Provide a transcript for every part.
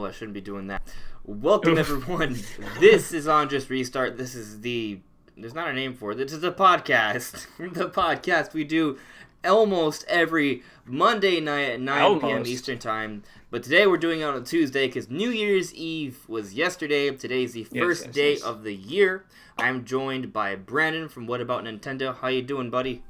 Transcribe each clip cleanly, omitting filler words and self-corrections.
I shouldn't be doing that. Welcome, everyone. This is On Just Restart. There's not a name for it. This is a podcast. The podcast we do almost every Monday night at 9 p.m. Eastern Time. But today we're doing it on a Tuesday because New Year's Eve was yesterday. Today's the first day of the year. I'm joined by Brandon from What About Nintendo. How you doing, buddy?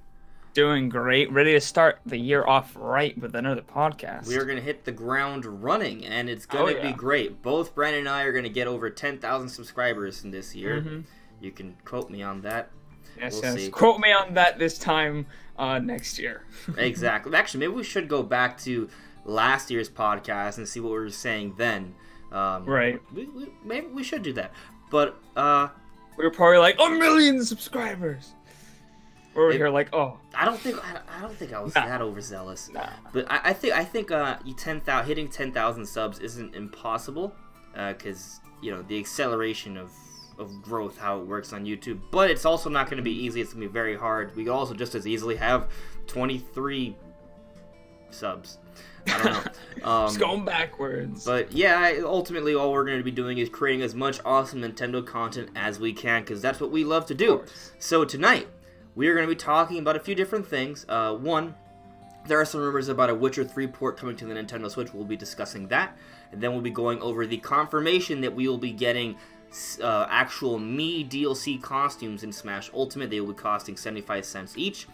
Doing great. Ready to start the year off right with another podcast. We are going to hit the ground running, and it's going to be great. Both Brandon and I are going to get over 10,000 subscribers in this year. Mm-hmm. You can quote me on that. Yes. Quote me on that this time next year. Exactly. Actually, maybe we should go back to last year's podcast and see what we were saying then. Right. Maybe we should do that. But we were probably like 1 million subscribers. We're here like, oh. I don't think I was that overzealous. Nah. But I think hitting 10,000 subs isn't impossible, because the acceleration of growth, how it works on YouTube. But it's also not going to be easy. It's going to be very hard. We could also just as easily have 23 subs. I don't know. Just going backwards. But yeah, ultimately all we're going to be doing is creating as much awesome Nintendo content as we can, because that's what we love to do. So tonight, we are going to be talking about a few different things. One, there are some rumors about a Witcher 3 port coming to the Nintendo Switch. We'll be discussing that. And then we'll be going over the confirmation that we will be getting actual Mii DLC costumes in Smash Ultimate. They will be costing 75 cents each.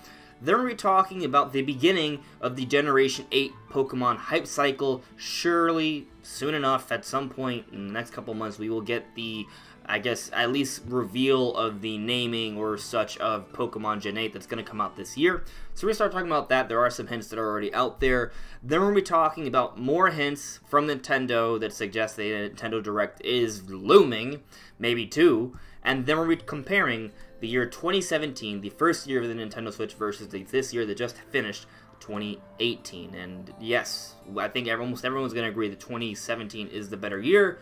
Then we'll be talking about the beginning of the Generation 8 Pokemon hype cycle. Surely, soon enough, at some point in the next couple months, we will get the, I guess, at least reveal of the naming or such of Pokemon Gen 8 that's going to come out this year. So we're going to start talking about that. There are some hints that are already out there. Then we're going to be talking about more hints from Nintendo that suggest that Nintendo Direct is looming, maybe two. And then we're going to be comparing the year 2017, the first year of the Nintendo Switch, versus this year that just finished, 2018. And yes, I think almost everyone's going to agree that 2017 is the better year,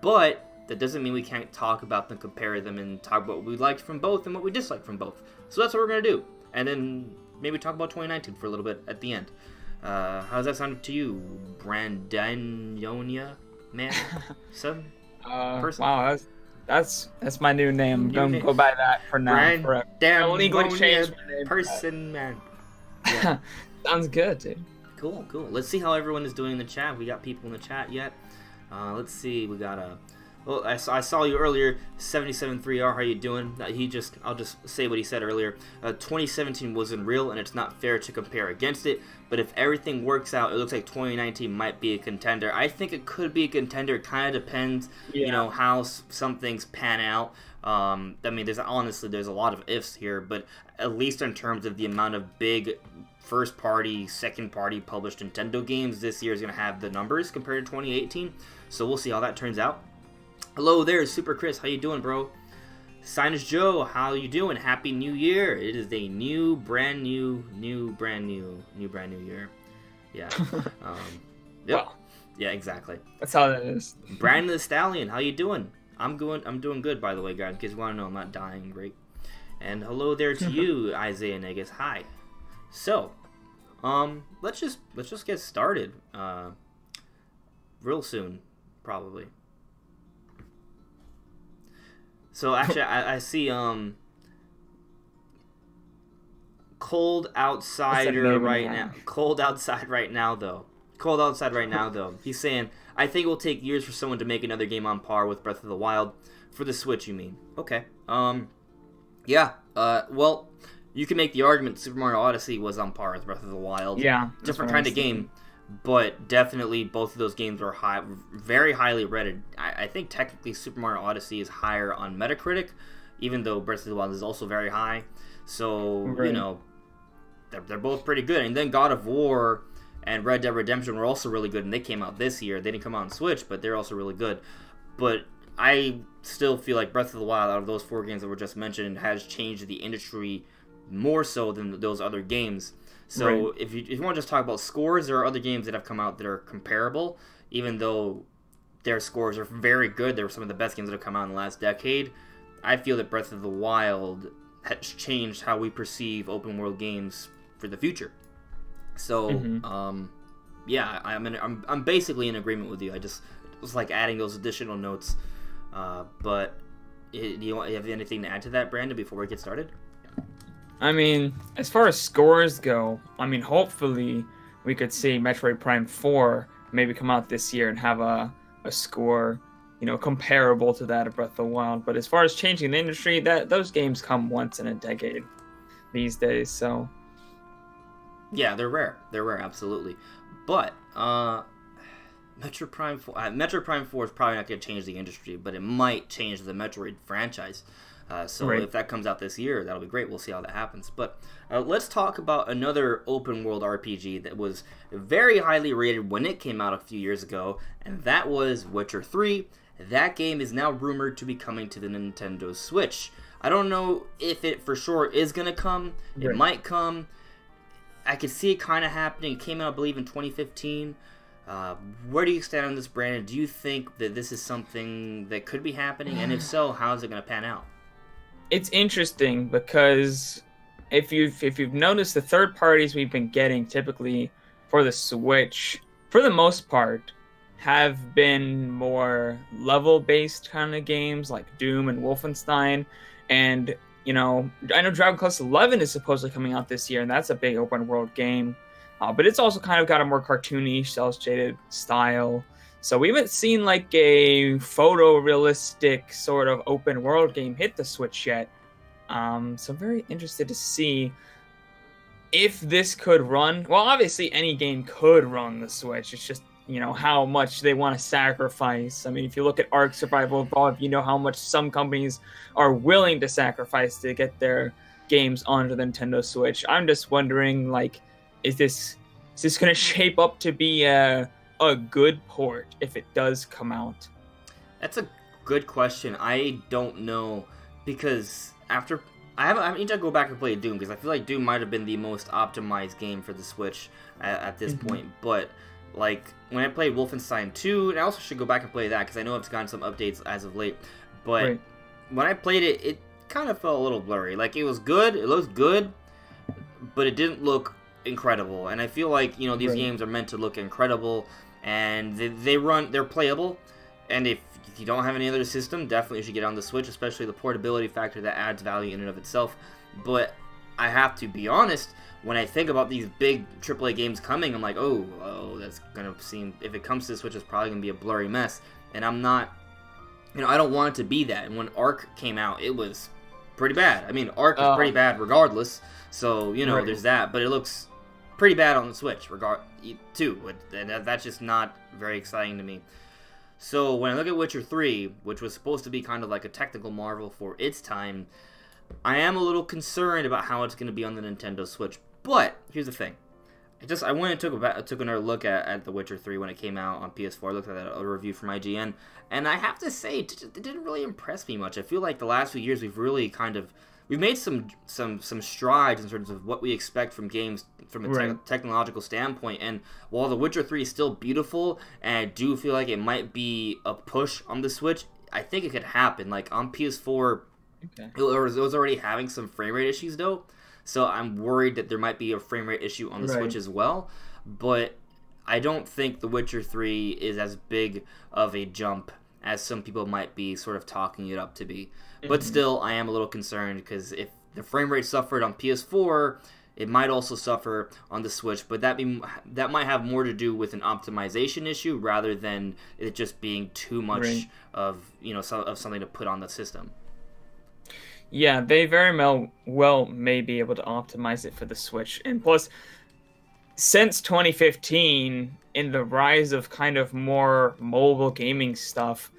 but that doesn't mean we can't talk about them, compare them, and talk about what we liked from both and what we disliked from both. So that's what we're going to do. And then maybe talk about 2019 for a little bit at the end. How's that sound to you, Brandanionia, man? Son? Person? Wow, that's my new name. I'm going to go by that for now. Brandanonia, legally change my name. Person, man. Yeah. Sounds good, dude. Cool. Let's see how everyone is doing in the chat. We got people in the chat yet. Let's see. We got a... Well, I saw you earlier, 77-3R, how you doing? I'll just say what he said earlier. 2017 wasn't real, and it's not fair to compare against it, but if everything works out, it looks like 2019 might be a contender. I think it could be a contender. It kind of depends, how some things pan out. I mean, there's a lot of ifs here, but at least in terms of the amount of big first-party, second-party published Nintendo games, this year is going to have the numbers compared to 2018, so we'll see how that turns out. Hello there, Super Chris. How you doing, bro? Sinus Joe, how you doing? Happy New Year. It is a brand new year. Yeah. Yep. Well, yeah, exactly. That's how that is. Brandon the Stallion, how you doing? I'm doing good, by the way, guys. In case you want to know, I'm not dying. Great. And hello there to you, Isaiah Negus. Hi. So, let's just get started. Real soon, probably. So actually, I see cold outsider right now. Cold outside right now, though. He's saying, I think it will take years for someone to make another game on par with Breath of the Wild for the Switch. You mean? Okay. Yeah. Well, you can make the argument Super Mario Odyssey was on par with Breath of the Wild. Yeah. Different kind of game. But definitely both of those games are very highly rated. I think technically Super Mario Odyssey is higher on Metacritic, even though Breath of the Wild is also very high. So, they're both pretty good. And then God of War and Red Dead Redemption were also really good, and they came out this year. They didn't come out on Switch, but they're also really good. But I still feel like Breath of the Wild, out of those four games that were just mentioned, has changed the industry more so than those other games. So if you want to just talk about scores, there are other games that have come out that are comparable, even though their scores are very good. They're some of the best games that have come out in the last decade. I feel that Breath of the Wild has changed how we perceive open world games for the future. So, yeah, I'm basically in agreement with you. was like adding those additional notes. But do you have anything to add to that, Brandon, before we get started? I mean, as far as scores go, I mean, hopefully we could see Metroid Prime 4 maybe come out this year and have a score, comparable to that of Breath of the Wild. But as far as changing the industry, those games come once in a decade these days, so... Yeah, they're rare. They're rare, absolutely. But, Metroid Prime 4 is probably not going to change the industry, but it might change the Metroid franchise. So right. If that comes out this year, that'll be great. We'll see how that happens. But let's talk about another open world RPG that was very highly rated when it came out a few years ago, and that was Witcher 3. That game is now rumored to be coming to the Nintendo Switch. I don't know if it for sure is going to come. It might come. I could see it kind of happening. It came out, I believe, in 2015. Where do you stand on this, Brandon? Do you think that this is something that could be happening? And if so, how is it going to pan out? It's interesting because if you've noticed, the third parties we've been getting typically for the Switch, for the most part, have been more level-based kind of games like Doom and Wolfenstein. And, I know Dragon Quest XI is supposedly coming out this year, and that's a big open-world game. But it's also kind of got a more cartoony, cel-shaded style. So we haven't seen like a photorealistic sort of open world game hit the Switch yet. So I'm very interested to see if this could run. Well, obviously any game could run the Switch. It's just, how much they want to sacrifice. I mean, if you look at Ark Survival Evolved, you know how much some companies are willing to sacrifice to get their games onto the Nintendo Switch. I'm just wondering, like, is this going to shape up to be a good port if it does come out? That's a good question. I don't know, because I need to go back and play Doom, because I feel like Doom might have been the most optimized game for the Switch at this point. But like when I played Wolfenstein 2, and I also should go back and play that because I know I've gotten some updates as of late. But when I played it, it kind of felt a little blurry. Like it was good, it looked good, but it didn't look incredible. And I feel like these games are meant to look incredible. And they're playable, and if you don't have any other system, definitely you should get on the Switch, especially the portability factor that adds value in and of itself. But I have to be honest, when I think about these big AAA games coming, I'm like, oh, that's gonna seem, if it comes to the Switch, it's probably gonna be a blurry mess, and I'm not, I don't want it to be that. And when Ark came out, it was pretty bad. I mean, Ark is pretty bad regardless, so there's that, but it looks pretty bad on the Switch, too, and that's just not very exciting to me. So when I look at Witcher 3, which was supposed to be kind of like a technical marvel for its time, I am a little concerned about how it's going to be on the Nintendo Switch. But here's the thing: I went and took another look at The Witcher 3 when it came out on PS4. I looked at a review from IGN, and I have to say it didn't really impress me much. I feel like the last few years we've really we've made some strides in terms of what we expect from games from a technological standpoint. And while The Witcher 3 is still beautiful, and I do feel like it might be a push on the Switch, I think it could happen. Like on PS4, it was already having some frame rate issues though, so I'm worried that there might be a frame rate issue on the Switch as well. But I don't think The Witcher 3 is as big of a jump as some people might be sort of talking it up to be. But still, I am a little concerned, because if the frame rate suffered on PS4, it might also suffer on the Switch. But that might have more to do with an optimization issue rather than it just being too much of something to put on the system. Yeah, they very well may be able to optimize it for the Switch. And plus, since 2015, in the rise of kind of more mobile gaming stuff,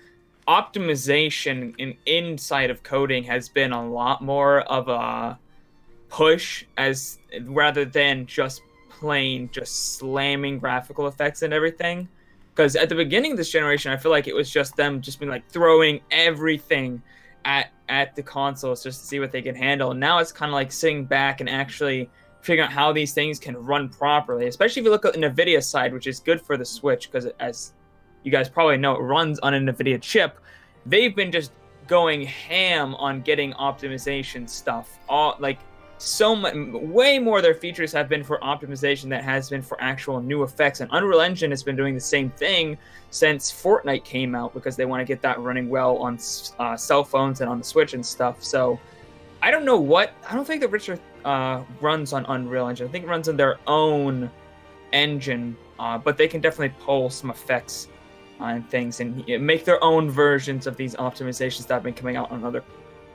optimization inside of coding has been a lot more of a push, rather than just slamming graphical effects and everything. Because at the beginning of this generation, I feel like it was just them just being like throwing everything at the consoles just to see what they can handle. And now it's kind of like sitting back and actually figuring out how these things can run properly, especially if you look at the NVIDIA side, which is good for the Switch, because as you guys probably know, it runs on a NVIDIA chip. They've been just going ham on getting optimization stuff. so much, way more of their features have been for optimization that has been for actual new effects. And Unreal Engine has been doing the same thing since Fortnite came out because they want to get that running well on cell phones and on the Switch and stuff. So I don't think The Witcher runs on Unreal Engine. I think it runs on their own engine, but they can definitely pull some effects and things and make their own versions of these optimizations that have been coming out on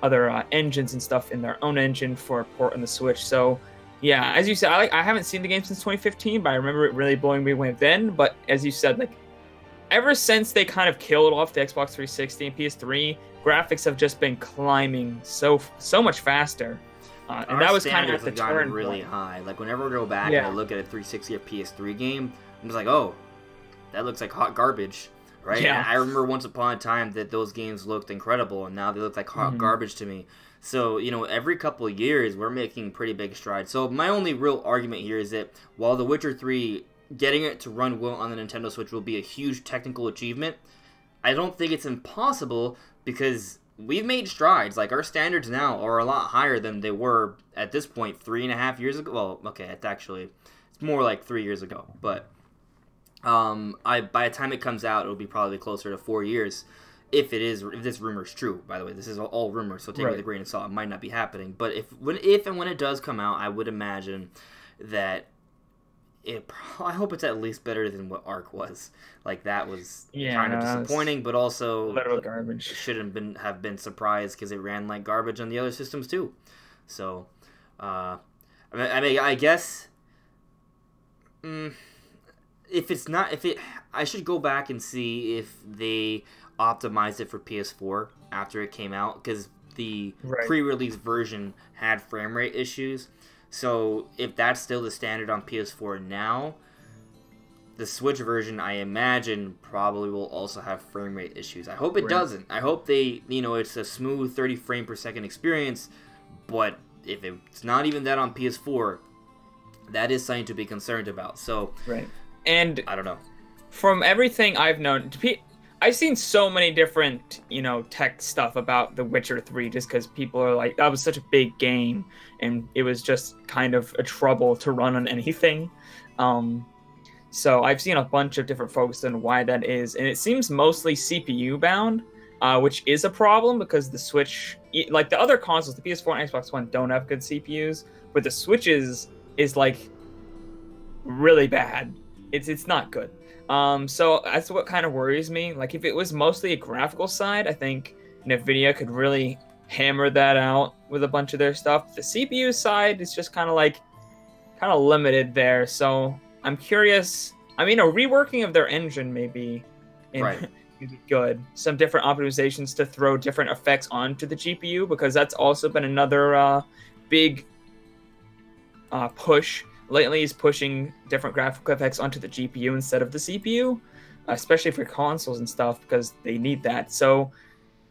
other engines and stuff in their own engine for a port on the Switch. So yeah, as you said, I haven't seen the game since 2015, but I remember it really blowing me away then. But as you said, like ever since they kind of killed off the Xbox 360 and PS3, graphics have just been climbing so much faster. And that was kind of at the turn really point. high. Like whenever I go back and I look at a 360 or PS3 game, I'm just like, oh, that looks like hot garbage. Right? Yeah. And I remember once upon a time that those games looked incredible, and now they look like hot garbage to me. So, every couple of years, we're making pretty big strides. So, my only real argument here is that while The Witcher 3, getting it to run well on the Nintendo Switch will be a huge technical achievement, I don't think it's impossible because we've made strides. Like, our standards now are a lot higher than they were at this point 3.5 years ago. Well, okay, it's more like 3 years ago, but... by the time it comes out, it'll be probably closer to 4 years, if this rumor is true. By the way, this is all rumors, so take it with a grain of salt. It might not be happening, but if and when it does come out, I would imagine that I hope it's at least better than what Ark was. Like that was kind of disappointing, but also a little garbage. Shouldn't have been surprised because it ran like garbage on the other systems too. So, I guess. I should go back and see if they optimized it for PS4 after it came out, because the pre-release version had frame rate issues. So if that's still the standard on PS4 now, the Switch version, I imagine, probably will also have frame rate issues. I hope it doesn't. I hope it's a smooth 30 frame per second experience, but if it's not even that on PS4, that is something to be concerned about. So and I don't know. From everything I've known, I've seen so many different, tech stuff about The Witcher 3 just because people are like, that was such a big game and it was just kind of a trouble to run on anything. So I've seen a bunch of different folks on why that is, and it seems mostly CPU bound, which is a problem because the Switch, like the other consoles, the PS4 and Xbox One don't have good CPUs, but the Switch is like really bad. It's not good. So that's what kind of worries me. Like if it was mostly a graphical side, I think NVIDIA could really hammer that out with a bunch of their stuff. The CPU side is just kind of limited there. So I'm curious. I mean, a reworking of their engine may be good. Some different optimizations to throw different effects onto the GPU, because that's also been another big push. Lately is pushing different graphical effects onto the GPU instead of the CPU, especially for consoles and stuff, because they need that. So,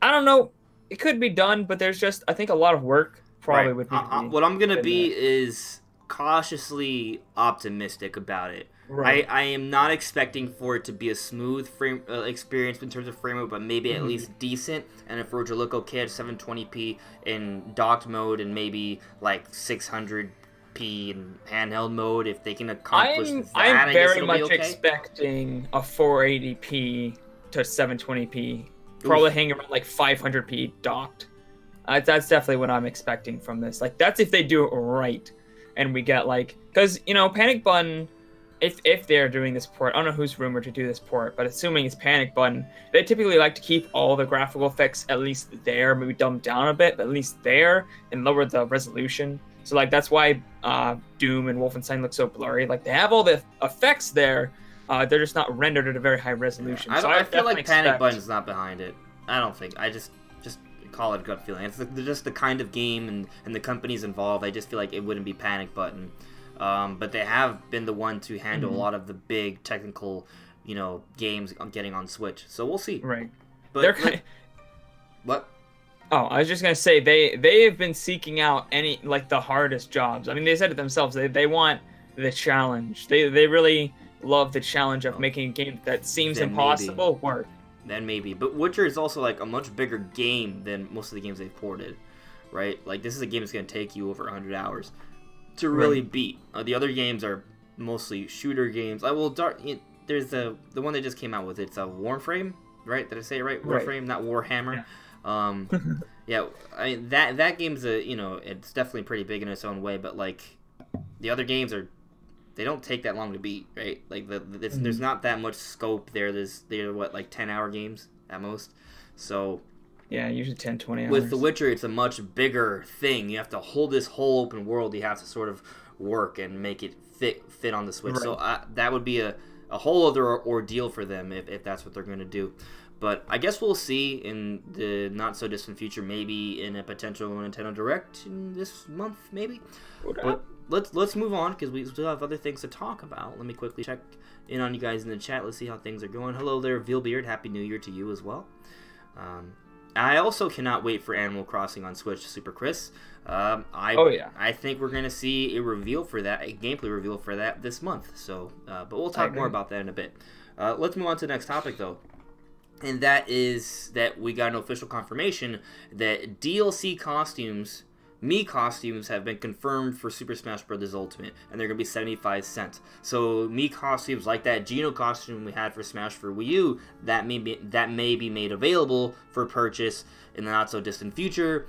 I don't know. It could be done, but there's just, I think, a lot of work probably would be. What I'm going to be is cautiously optimistic about it. I am not expecting for it to be a smooth experience in terms of frame rate, but maybe at least decent. And if we're to look okay at 720p in docked mode and maybe like 600p in handheld mode, if they can accomplish that, I'm very much expecting a 480p to 720p, probably hanging around like 500p docked. That's definitely what I'm expecting from this. Like that's if they do it right, and we get like, because Panic Button, if they're doing this port, I don't know who's rumored to do this port, but assuming it's Panic Button, they typically like to keep all the graphical effects at least there, maybe dumb down a bit, but at least there, and lower the resolution. So like that's why Doom and Wolfenstein look so blurry. Like they have all the effects there, they're just not rendered at a very high resolution. Yeah, so I feel like Panic Button's not behind it. I don't think. I just call it a gut feeling. It's just the kind of game and the companies involved. I just feel like it wouldn't be Panic Button. But they have been the one to handle a lot of the big technical, games getting on Switch. So we'll see. Right. But what? Oh, I was just gonna say they have been seeking out the hardest jobs. I mean, they said it themselves. They want the challenge. They really love the challenge of making a game that seems impossible work. Then maybe, but Witcher is also like a much bigger game than most of the games they've ported. right? Like, this is a game that's going to take you over 100 hours to really beat. The other games are mostly shooter games. There's the one they just came out with. It's a Warframe, right? Did I say it right? Warframe, not Warhammer. Yeah. That game's it's definitely pretty big in its own way, but like the other games they don't take that long to beat, right? Like there's not that much scope there. They're like 10-hour games at most. So yeah, usually 10, 20 hours. With The Witcher, it's a much bigger thing. You have to hold this whole open world. You have to sort of work and make it fit on the Switch. Right. So that would be a whole other ordeal for them if that's what they're going to do. But I guess we'll see in the not-so-distant future, maybe in a potential Nintendo Direct in this month, maybe. But let's move on, because we still have other things to talk about. Let me quickly check in on you guys in the chat. Let's see how things are going. Hello there, Vealbeard. Happy New Year to you as well. I also cannot wait for Animal Crossing on Switch, Super Chris. I think we're going to see a gameplay reveal for that this month. So, but we'll talk more about that in a bit. Let's move on to the next topic, though. And that is that we got an official confirmation that DLC costumes, Mii costumes, have been confirmed for Super Smash Bros. Ultimate, and they're going to be 75 cents. So Mii costumes like that Geno costume we had for Smash for Wii U, that may be made available for purchase in the not-so-distant future.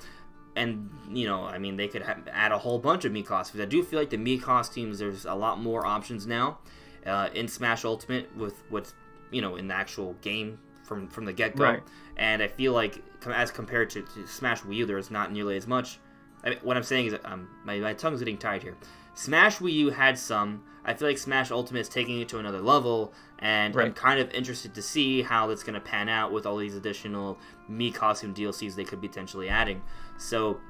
And, they could add a whole bunch of Mii costumes. I do feel like the Mii costumes, there's a lot more options now in Smash Ultimate with what's, in the actual game from the get-go. Right. And I feel like, as compared to Smash Wii U, there's not nearly as much. What I'm saying is, my tongue's getting tied here. Smash Wii U had some. I feel like Smash Ultimate is taking it to another level, and I'm kind of interested to see how that's going to pan out with all these additional Mii costume DLCs they could be potentially adding. So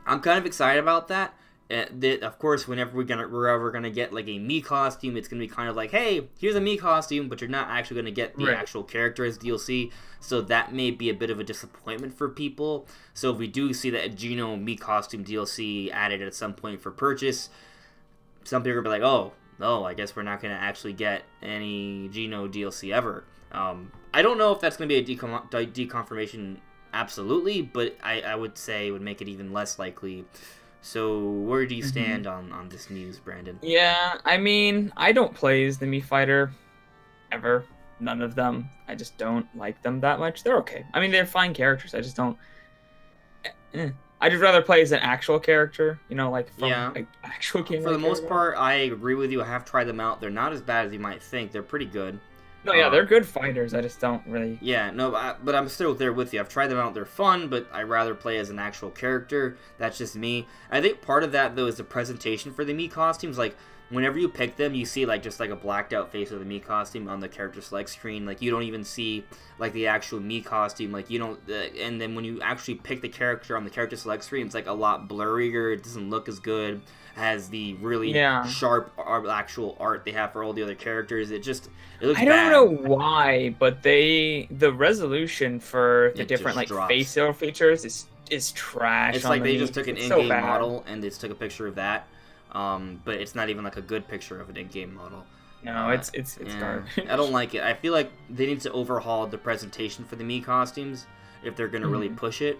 I'm kind of excited about that. Of course, whenever we're ever gonna get like a Mii costume, it's gonna be kind of like, hey, here's a Mii costume, but you're not actually gonna get the actual character as DLC. So that may be a bit of a disappointment for people. So if we do see that Geno Mii costume DLC added at some point for purchase, some people are gonna be like, oh, no, I guess we're not gonna actually get any Geno DLC ever. I don't know if that's gonna be a deconfirmation absolutely, but I would say it would make it even less likely. So where do you stand on this news, Brandon? Yeah, I don't play as the Mii Fighter ever. None of them. I just don't like them that much. They're okay. They're fine characters. I just don't... I'd just rather play as an actual character, like from an actual game. For the most part, I agree with you. I have tried them out. They're not as bad as you might think. They're pretty good. No, yeah, they're good fighters. I just don't really... Yeah, no, but I'm still there with you. I've tried them out. They're fun, but I'd rather play as an actual character. That's just me. I think part of that, though, is the presentation for the Mii costumes. Like, whenever you pick them, you see, just a blacked-out face of the Mii costume on the character select screen. Like, you don't even see, the actual Mii costume. Like, you don't... and then when you actually pick the character on the character select screen, it's, a lot blurrier. It doesn't look as good as the really sharp actual art they have for all the other characters. It looks bad. I don't know why, but the resolution for the different facial features is trash. It's like they just took an in-game model and they just took a picture of that, but it's not even a good picture of an in-game model. No, it's garbage. I don't like it. I feel like they need to overhaul the presentation for the Mii costumes if they're gonna really push it.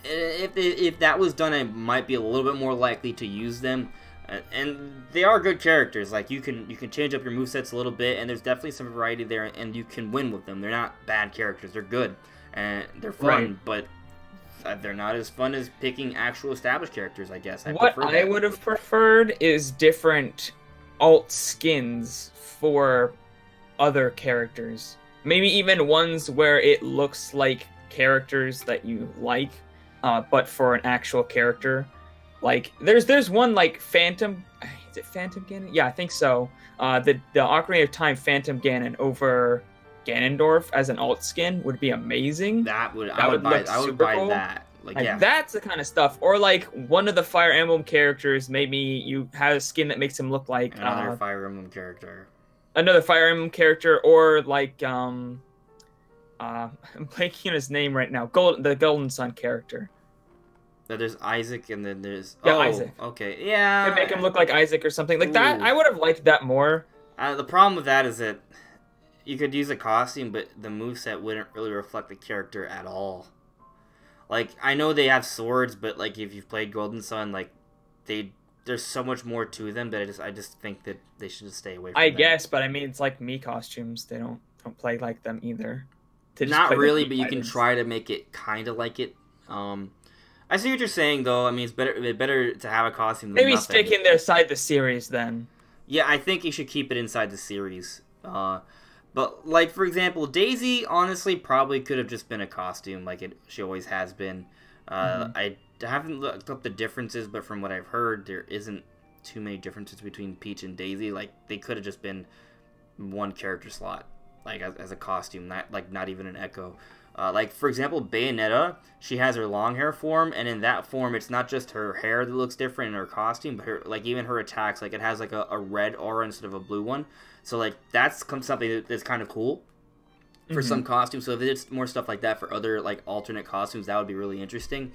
If that was done, I might be a little bit more likely to use them. And they are good characters. Like, you can change up your movesets a little bit, and there's definitely some variety there, and you can win with them. They're not bad characters. They're good, and they're fun, but they're not as fun as picking actual established characters, I guess. What I would have preferred is different alt skins for other characters. Maybe even ones where it looks like characters that you like, but for an actual character. Like, there's one Phantom... Is it Phantom Ganon? Yeah, I think so. The Ocarina of Time Phantom Ganon over Ganondorf as an alt skin would be amazing. I would buy cool. That. That's the kind of stuff. Or one of the Fire Emblem characters, maybe you have a skin that makes him look like another Fire Emblem character. Another Fire Emblem character, or I'm blanking on his name right now. The Golden Sun character. There's Isaac, and then there's... Isaac. Okay, yeah. Could make him look like Isaac or something. Like that, I would have liked that more. The problem with that is that you could use a costume, but the moveset wouldn't really reflect the character at all. Like, I know they have swords, but like if you've played Golden Sun, like there's so much more to them that I just think that they should just stay away from I that. guess, but I mean, it's like Mii costumes. They don't play like them either. They just Not play really, the but you can fighters. try to make it kind of like it. I see what you're saying, though. I mean, it's better to have a costume than Maybe nothing. stick in their side the series then. Yeah, I think you should keep it inside the series. But like for example, Daisy honestly probably could have just been a costume, like she always has been. I haven't looked up the differences, but from what I've heard, there isn't too many differences between Peach and Daisy. Like they could have just been one character slot, like as a costume, not even an Echo. Like for example, Bayonetta, she has her long hair form, and in that form, it's not just her hair that looks different in her costume, but even her attacks, like it has like a red aura instead of a blue one. So like that's something that's kind of cool for some costumes. So if it's more stuff like that for other like alternate costumes, that would be really interesting.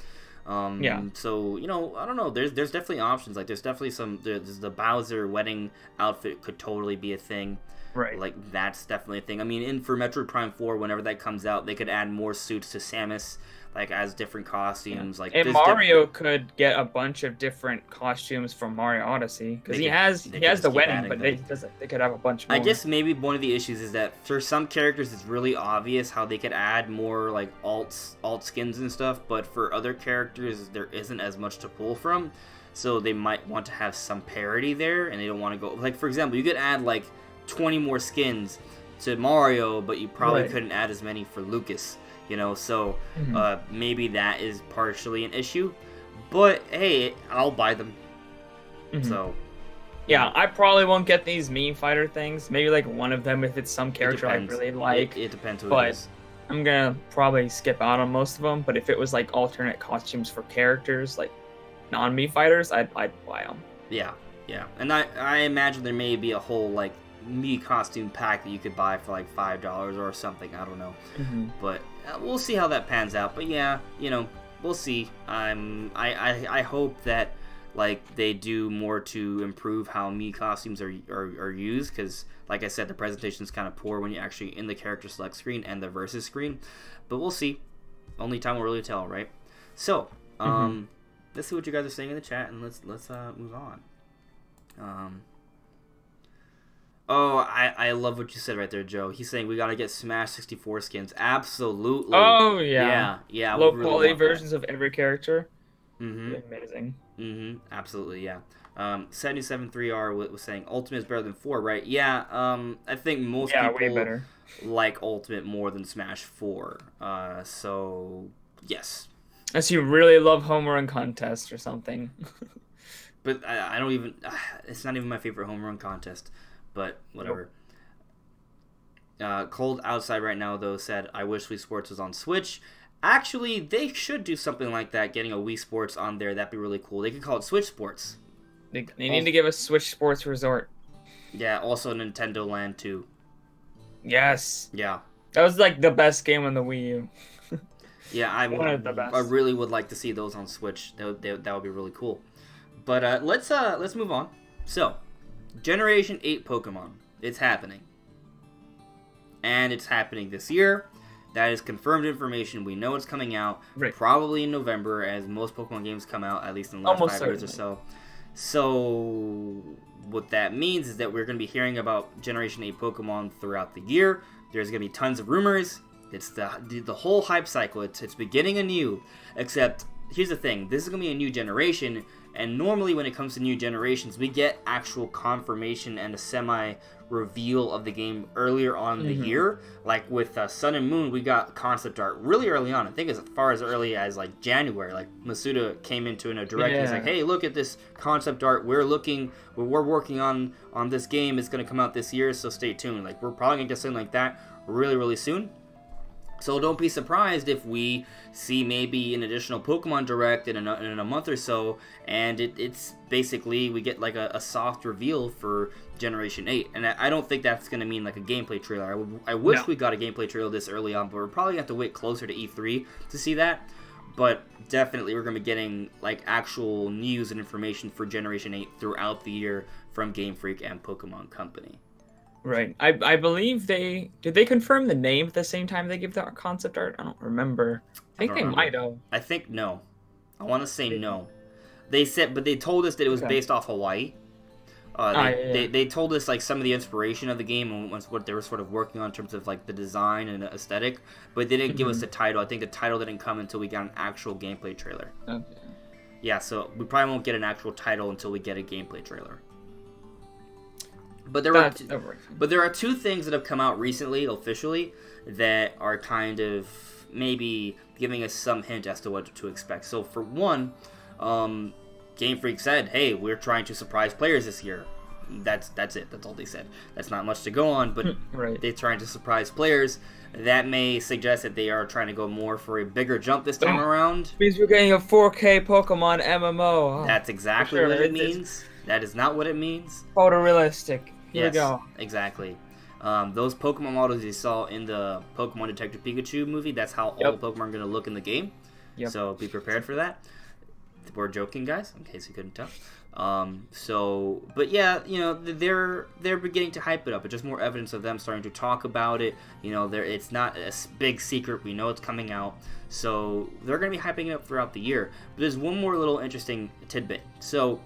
Yeah. So I don't know. There's definitely options. Like there's definitely there's the Bowser wedding outfit could totally be a thing. Right. Like that's definitely a thing. I mean, for Metroid Prime 4, whenever that comes out, they could add more suits to Samus, like as different costumes. Yeah. Like and Mario could get a bunch of different costumes from Mario Odyssey because he has the wedding, but they could have a bunch more. I guess maybe one of the issues is that for some characters it's really obvious how they could add more like alt skins and stuff, but for other characters there isn't as much to pull from, so they might want to have some parity there, and they don't want to go like for example, you could add like 20 more skins to Mario, but you probably couldn't add as many for Lucas, so maybe that is partially an issue, but hey, I'll buy them. So yeah, I probably won't get these Mii Fighter things, maybe like one of them if it's some character I really like. It depends who but it is. I'm gonna probably skip out on most of them, but if it was like alternate costumes for characters like non-Mii Fighters, I'd buy them. Yeah, and I imagine there may be a whole like Mii costume pack that you could buy for like $5 or something. I don't know, but we'll see how that pans out. But yeah, we'll see. I hope that like they do more to improve how Mii costumes are used, because like I said, the presentation is kind of poor when you're actually in the character select screen and the versus screen. But we'll see. Only time will really tell, right? So let's see what you guys are saying in the chat, and let's move on. Oh, I love what you said right there, Joe. He's saying we gotta get Smash 64 skins. Absolutely. Oh yeah. Yeah. Low quality versions of every character. Amazing. Absolutely, yeah. 773R was saying Ultimate is better than 4, right? Yeah. I think most people way better. like Ultimate more than Smash 4. So yes. Unless you really love Home Run Contest or something. But I don't even. It's not even my favorite home run contest. But whatever. Nope. Cold Outside right now, though, said, I wish Wii Sports was on Switch. Actually, they should do something like that, getting a Wii Sports on there. That'd be really cool. They could call it Switch Sports. They need to give us Switch Sports Resort. Yeah, also Nintendo Land 2. Yes. Yeah. That was like the best game on the Wii U. Yeah, I really would like to see those on Switch. That would be really cool. But let's move on. So, Generation 8 Pokemon. It's happening. And it's happening this year. That is confirmed information. We know it's coming out probably in November, as most Pokemon games come out, at least in the last 5 years or so. So, what that means is that we're going to be hearing about Generation 8 Pokemon throughout the year. There's going to be tons of rumors. It's the whole hype cycle. It's beginning anew. Except, here's the thing. This is going to be a new generation. And normally when it comes to new generations, we get actual confirmation and a semi-reveal of the game earlier on in the year. Like with Sun and Moon, we got concept art really early on. I think as far as early as like January. Like Masuda came into in a direct and was like, hey, look at this concept art. We're working on this game. It's going to come out this year, so stay tuned. Like we're probably going to get something like that really, really soon. So don't be surprised if we see maybe an additional Pokemon Direct in a month or so, and it's basically we get like a soft reveal for Generation 8. And I don't think that's going to mean like a gameplay trailer. I wish we got a gameplay trailer this early on, but we're probably going to have to wait closer to E3 to see that. But definitely we're going to be getting like actual news and information for Generation 8 throughout the year from Game Freak and Pokemon Company. Right. I believe did they confirm the name at the same time they give the concept art? I don't remember. I I think don't they remember. might have. I think no. I want to say no. They said, but they told us that it was Okay. based off Hawaii. They told us like some of the inspiration of the game and what they were sort of working on in terms of like the design and the aesthetic, but they didn't give us the title. I think the title didn't come until we got an actual gameplay trailer. Okay. Yeah, so we probably won't get an actual title until we get a gameplay trailer. But there are two things that have come out recently, officially, that are kind of maybe giving us some hint as to what to expect. So for one, Game Freak said, "Hey, we're trying to surprise players this year." That's it. That's all they said. That's not much to go on, but right. they're trying to surprise players. That may suggest that they are trying to go more for a bigger jump this time around. Means we're getting a 4K Pokemon MMO. That's exactly what it means. That is not what it means. Photorealistic. Here Yes, we go. exactly. Those Pokemon models you saw in the Pokemon Detective Pikachu movie, that's how all the Pokemon are going to look in the game. Yep. So be prepared for that. We're joking, guys, in case you couldn't tell. But yeah, you know, they're beginning to hype it up. It's just more evidence of them starting to talk about it. You know, it's not a big secret. We know it's coming out. So they're going to be hyping it up throughout the year. But there's one more little interesting tidbit. So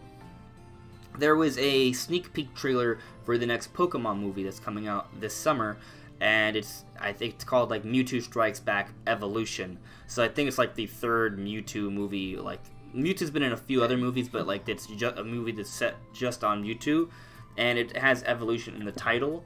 there was a sneak peek trailer for the next Pokemon movie that's coming out this summer, and I think it's called like Mewtwo Strikes Back Evolution. So I think it's like the third Mewtwo movie. Like Mewtwo's been in a few other movies, but like it's just a movie that's set just on Mewtwo, and it has evolution in the title.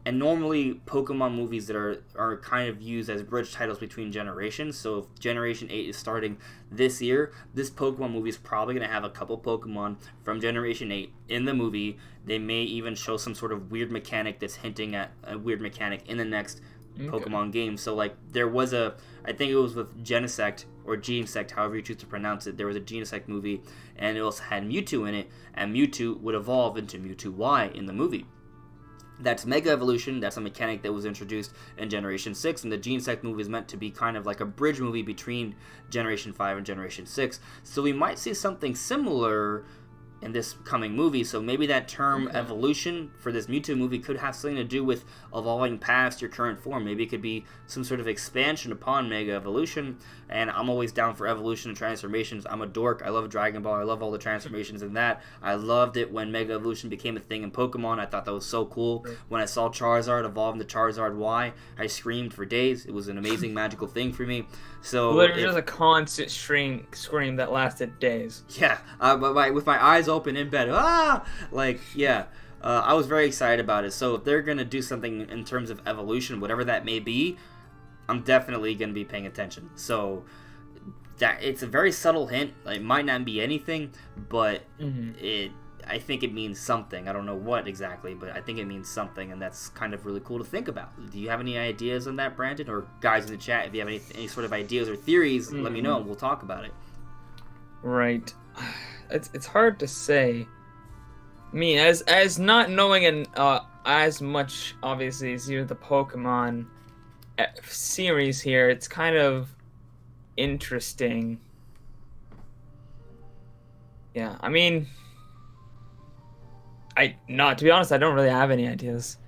And normally Pokemon movies that are kind of used as bridge titles between generations. So if Generation 8 is starting this year, this Pokemon movie is probably going to have a couple Pokemon from Generation 8 in the movie. They may even show some sort of weird mechanic that's hinting at a weird mechanic in the next Pokemon game. So like there was I think it was with Genesect or Genesect, however you choose to pronounce it. There was a Genesect movie, and it also had Mewtwo in it, and Mewtwo would evolve into Mewtwo Y in the movie. That's Mega Evolution. That's a mechanic that was introduced in Generation 6, and the Genesect movie is meant to be kind of like a bridge movie between Generation 5 and Generation 6. So we might see something similar in this coming movie. So maybe that term evolution for this Mewtwo movie could have something to do with evolving past your current form. Maybe it could be some sort of expansion upon Mega Evolution. And I'm always down for evolution and transformations. I'm a dork. I love Dragon Ball. I love all the transformations in that. I loved it when Mega Evolution became a thing in Pokemon. I thought that was so cool. When I saw Charizard evolve into Charizard Y, I screamed for days. It was an amazing magical thing for me. So literally just a constant scream that lasted days. Yeah, with my eyes open in bed. I was very excited about it. So if they're going to do something in terms of evolution, whatever that may be, I'm definitely going to be paying attention. So that it's a very subtle hint. It might not be anything, but I think it means something. I don't know what exactly, but I think it means something, and that's kind of really cool to think about. Do you have any ideas on that, Brandon? Or guys in the chat, if you have any sort of ideas or theories, let me know, and we'll talk about it. Right. It's hard to say. I mean, as not knowing as much, obviously, as you the Pokemon series here, it's kind of interesting. Yeah, I mean, to be honest, I don't really have any ideas.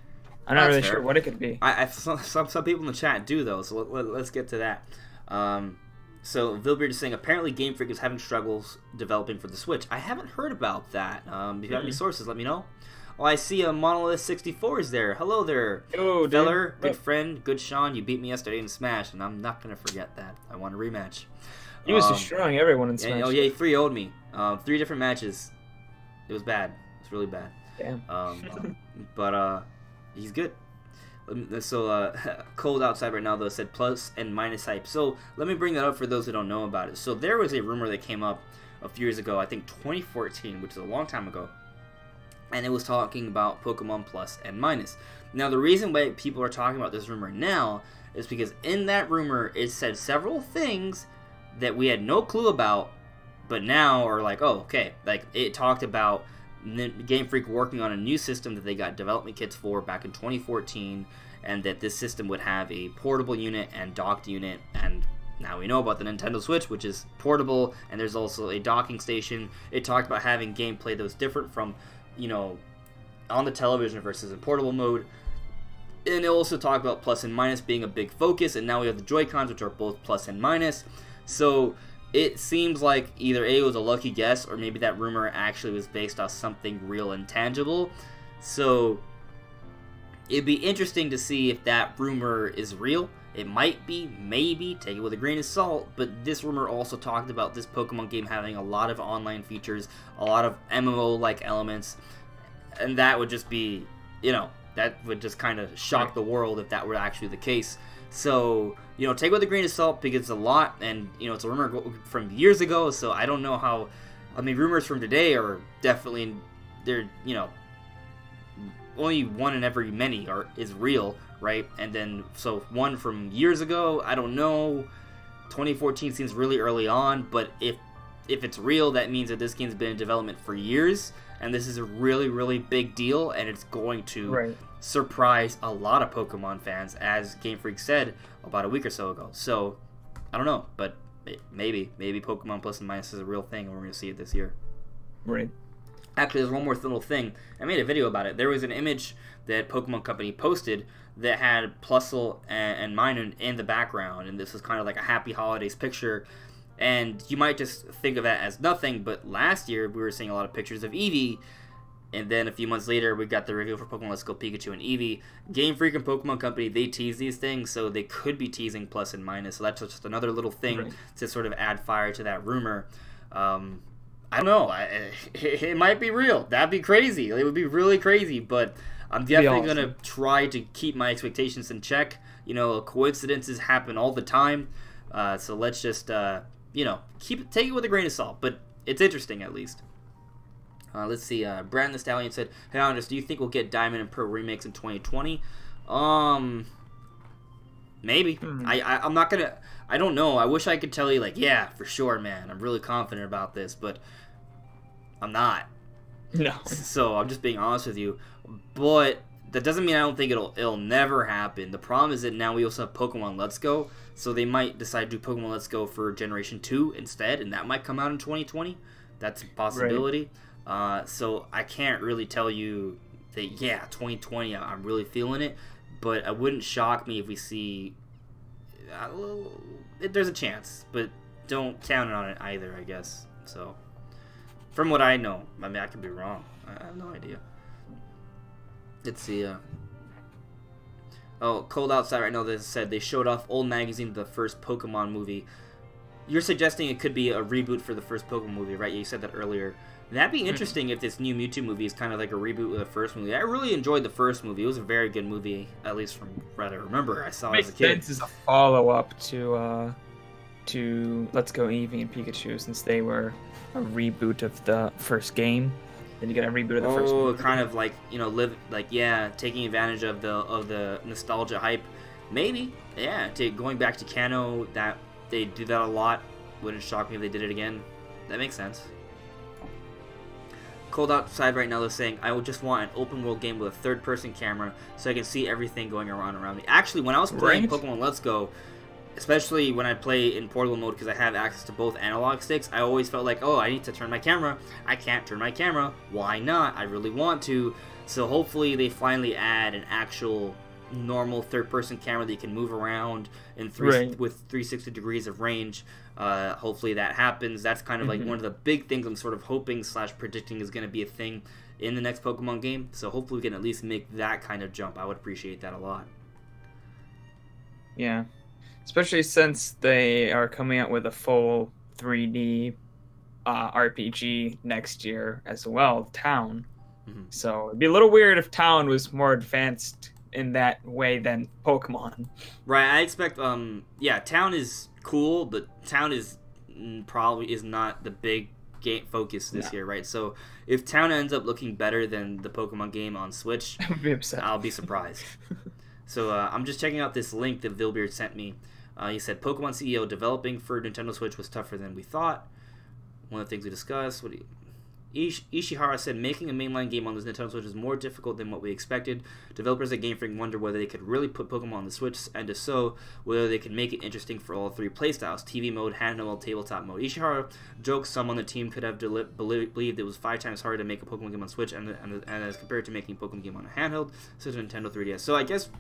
I'm not really sure what it could be. Some people in the chat do, though, so let's get to that. So Vilbeard is saying, apparently Game Freak is having struggles developing for the Switch. I haven't heard about that. If you have any sources, let me know. Oh, I see a Monolith 64 is there. Hello there, feller. Good friend, good Sean. You beat me yesterday in Smash, and I'm not going to forget that. I want a rematch. He was destroying everyone in Smash. Oh, yeah, he 3-0'd me. 3 different matches. It was bad. It's really bad. Damn. But he's good. So cold outside right now, though, said plus and minus hype. So let me bring that up for those who don't know about it. So there was a rumor that came up a few years ago, I think 2014, which is a long time ago, and it was talking about Pokemon plus and minus. Now the reason why people are talking about this rumor now is because in that rumor it said several things that we had no clue about, but now are like, oh, okay. Like it talked about Game Freak working on a new system that they got development kits for back in 2014, and that this system would have a portable unit and docked unit, and now we know about the Nintendo Switch, which is portable, and there's also a docking station. It talked about having gameplay that was different from, on the television versus in portable mode. And they also talk about plus and minus being a big focus, and now we have the Joy-Cons, which are both plus and minus. So it seems like either A, was a lucky guess, or maybe that rumor actually was based off something real and tangible. So it'd be interesting to see if that rumor is real. It might be, maybe, take it with a grain of salt, but this rumor also talked about this Pokemon game having a lot of online features, a lot of MMO-like elements, and that would just be, you know, that would just kind of shock the world if that were actually the case. So, you know, take it with a grain of salt because it's a lot, and, you know, it's a rumor from years ago, so I don't know how, I mean, rumors from today are definitely, they're, you know, only one in every many is real, right? And then, so one from years ago, I don't know, 2014 seems really early on, but if it's real, that means that this game's been in development for years, and this is a really, really big deal, and it's going to surprise a lot of Pokemon fans, as Game Freak said about a week or so ago. So, I don't know, but maybe Pokemon Plus and Minus is a real thing, and we're going to see it this year. Right. Actually, there's one more little thing. I made a video about it. There was an image that Pokemon Company posted that had Plusle and Minun in the background, and this was kind of like a Happy Holidays picture. And you might just think of that as nothing, but last year we were seeing a lot of pictures of Eevee, and then a few months later we got the reveal for Pokemon Let's Go Pikachu and Eevee. Game Freak and Pokemon Company, they tease these things, so they could be teasing Plus and Minus, so that's just another little thing to sort of add fire to that rumor. I don't know, it might be real. That'd be crazy. It would be really crazy, but I'm definitely going to try to keep my expectations in check. You know, coincidences happen all the time, so let's just... you know, take it with a grain of salt, but it's interesting at least. Let's see. Brandon the Stallion said, "Hey, Andres, do you think we'll get Diamond and Pearl remakes in 2020?" Maybe. I'm not gonna. I don't know. I wish I could tell you, like, yeah, for sure, man. I'm really confident about this, but I'm not. No. So I'm just being honest with you. But that doesn't mean I don't think it'll never happen. The problem is that now we also have Pokemon Let's Go, so they might decide to do Pokemon Let's Go for Generation 2 instead, and that might come out in 2020. That's a possibility. So I can't really tell you that, yeah, 2020, I'm really feeling it, but it wouldn't shock me if we see... there's a chance, but don't count on it either, I guess. So, from what I know, I mean, I could be wrong. I have no idea. Let's see, oh, Cold Outside right now, they said they showed off old magazine of the first Pokemon movie. You're suggesting it could be a reboot for the first Pokemon movie, right? You said that earlier. That'd be interesting if this new Mewtwo movie is kind of like a reboot of the first movie. I really enjoyed the first movie. It was a very good movie, at least from what I remember I saw as a kid. Makes sense as a follow-up to Let's Go Eevee and Pikachu, since they were a reboot of the first game. Then you get a reboot of the first movie. Kind of like, you know, taking advantage of the nostalgia hype. Maybe, yeah. Going back to Kanto, that they do that a lot. Wouldn't shock me if they did it again. That makes sense. Cold Outside right now is saying, I would just want an open world game with a third-person camera so I can see everything going around me. Actually, when I was playing Pokemon Let's Go, especially when I play in portable mode because I have access to both analog sticks, I always felt like, oh, I need to turn my camera. I can't turn my camera. Why not? I really want to. So hopefully they finally add an actual normal third-person camera that you can move around in with 360 degrees of range. Hopefully that happens. That's kind of like one of the big things I'm sort of hoping / predicting is going to be a thing in the next Pokemon game. So hopefully we can at least make that kind of jump. I would appreciate that a lot. Yeah. Especially since they are coming out with a full 3D RPG next year as well, Town. So it'd be a little weird if Town was more advanced in that way than Pokemon. Right, I expect, yeah, Town is cool, but Town is probably is not the big game focus this year, right? So if Town ends up looking better than the Pokemon game on Switch, I'll be surprised. So I'm just checking out this link that Vilbeard sent me. He said, Pokemon CEO, developing for Nintendo Switch was tougher than we thought. One of the things we discussed. Ishihara said, making a mainline game on this Nintendo Switch is more difficult than what we expected. Developers at Game Freak wonder whether they could really put Pokemon on the Switch, and if so, whether they could make it interesting for all three playstyles, TV mode, handheld, tabletop mode. Ishihara jokes some on the team could have believed it was 5 times harder to make a Pokemon game on Switch and as compared to making a Pokemon game on a handheld, such as Nintendo 3DS. So I guess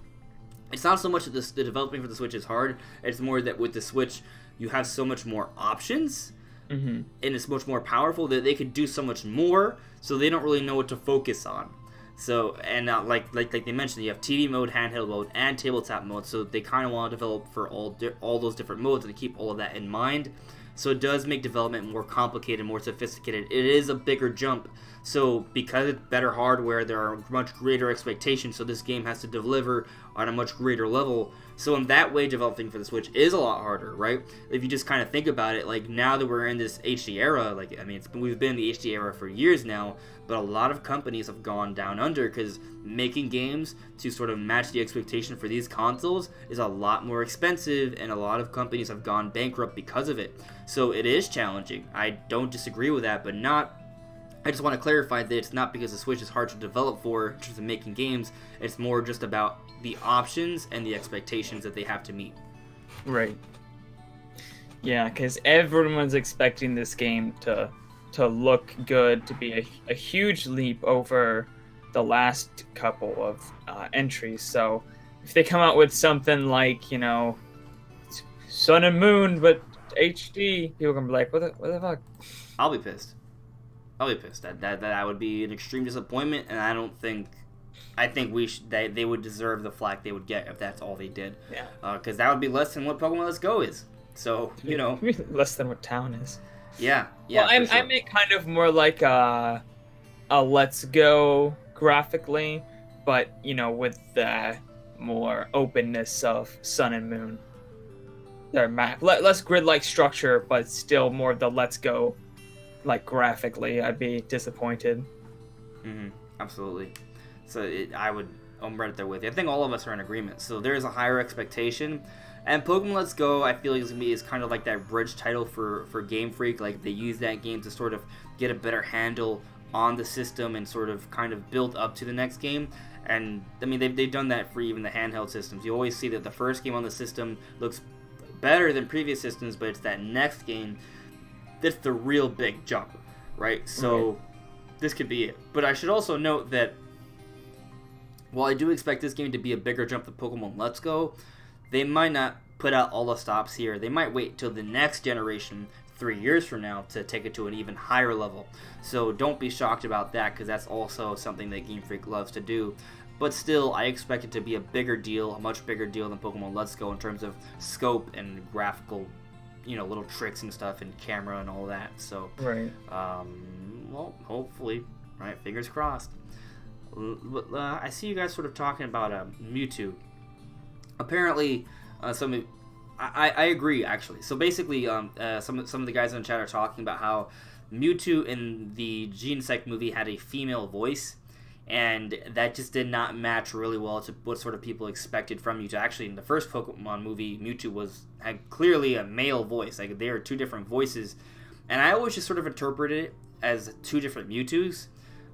it's not so much that the developing for the Switch is hard, it's more that with the Switch, you have so much more options, and it's much more powerful that they could do so much more, so they don't really know what to focus on. So, and like they mentioned, you have TV mode, handheld mode, and tabletop mode, so they kind of want to develop for all those different modes and keep all of that in mind. So it does make development more complicated, more sophisticated. It is a bigger jump. So because it's better hardware, there are much greater expectations, so this game has to deliver on a much greater level. So in that way, developing for the Switch is a lot harder, right? If you just kind of think about it, like now that we're in this HD era, like, I mean, we've been in the HD era for years now, but a lot of companies have gone down under because making games to sort of match the expectation for these consoles is a lot more expensive, and a lot of companies have gone bankrupt because of it. So it is challenging. I don't disagree with that, but I just want to clarify that it's not because the Switch is hard to develop for in terms of making games. It's more just about the options and the expectations that they have to meet. Right. Yeah, because everyone's expecting this game to look good, to be a huge leap over the last couple of entries. So if they come out with something like, you know, Sun and Moon but HD, people are gonna be like, what the fuck? I'll be pissed. That would be an extreme disappointment, and I think they would deserve the flack they would get if that's all they did. Yeah. Because that would be less than what Pokemon Let's Go is. So, you know. Less than what Town is. Yeah. Well, I meant kind of more like a Let's Go graphically, but, you know, with the more openness of Sun and Moon. Their map. Less grid-like structure, but still more of the Let's Go. Like graphically, I'd be disappointed. Absolutely. So I'm right there with you. I think all of us are in agreement. So there's a higher expectation, and Pokemon Let's Go, I feel is kind of like that bridge title for Game Freak. Like they use that game to sort of get a better handle on the system and sort of kind of build up to the next game. And I mean they've done that for even the handheld systems. You always see that the first game on the system looks better than previous systems, but it's that next game that's the real big jump, right? So this could be it. But I should also note that while I do expect this game to be a bigger jump than Pokemon Let's Go, they might not put out all the stops here. They might wait till the next generation, 3 years from now, to take it to an even higher level. So don't be shocked about that, because that's also something that Game Freak loves to do. But still, I expect it to be a bigger deal, a much bigger deal than Pokemon Let's Go in terms of scope and graphical, you know, little tricks and stuff and camera and all that. So, right. Well, hopefully, right? Fingers crossed. I see you guys sort of talking about Mewtwo. Apparently, I agree actually. So basically, some of the guys in the chat are talking about how Mewtwo in the Genesect movie had a female voice, and that just did not match really well to what sort of people expected from Mewtwo. Actually, in the first Pokemon movie, Mewtwo had clearly a male voice. Like, they were two different voices. And I always just sort of interpreted it as two different Mewtwo's.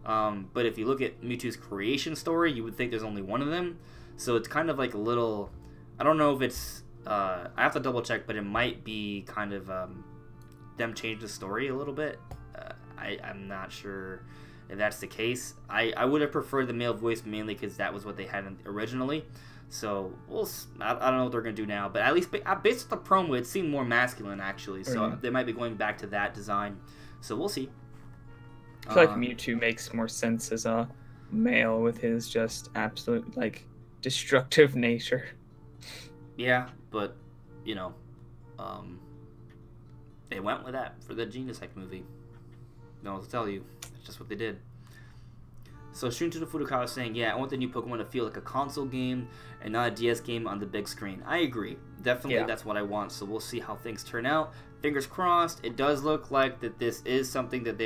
But if you look at Mewtwo's creation story, you would think there's only one of them. So it's kind of like a little... I don't know if it's... I have to double check, but it might be kind of them change the story a little bit. I'm not sure... if that's the case. I would have preferred the male voice mainly because that was what they had originally. So I don't know what they're going to do now. But at least based on the promo, it seemed more masculine actually. So they might be going back to that design. So we'll see. I feel like Mewtwo makes more sense as a male with his just absolute like destructive nature. Yeah, but you know, they went with that for the Genesect movie. No, to tell you. Just what they did. So Shunto Furukawa is saying, yeah, I want the new Pokemon to feel like a console game and not a DS game on the big screen. I agree. Definitely that's what I want. So we'll see how things turn out. Fingers crossed. It does look like that this is something that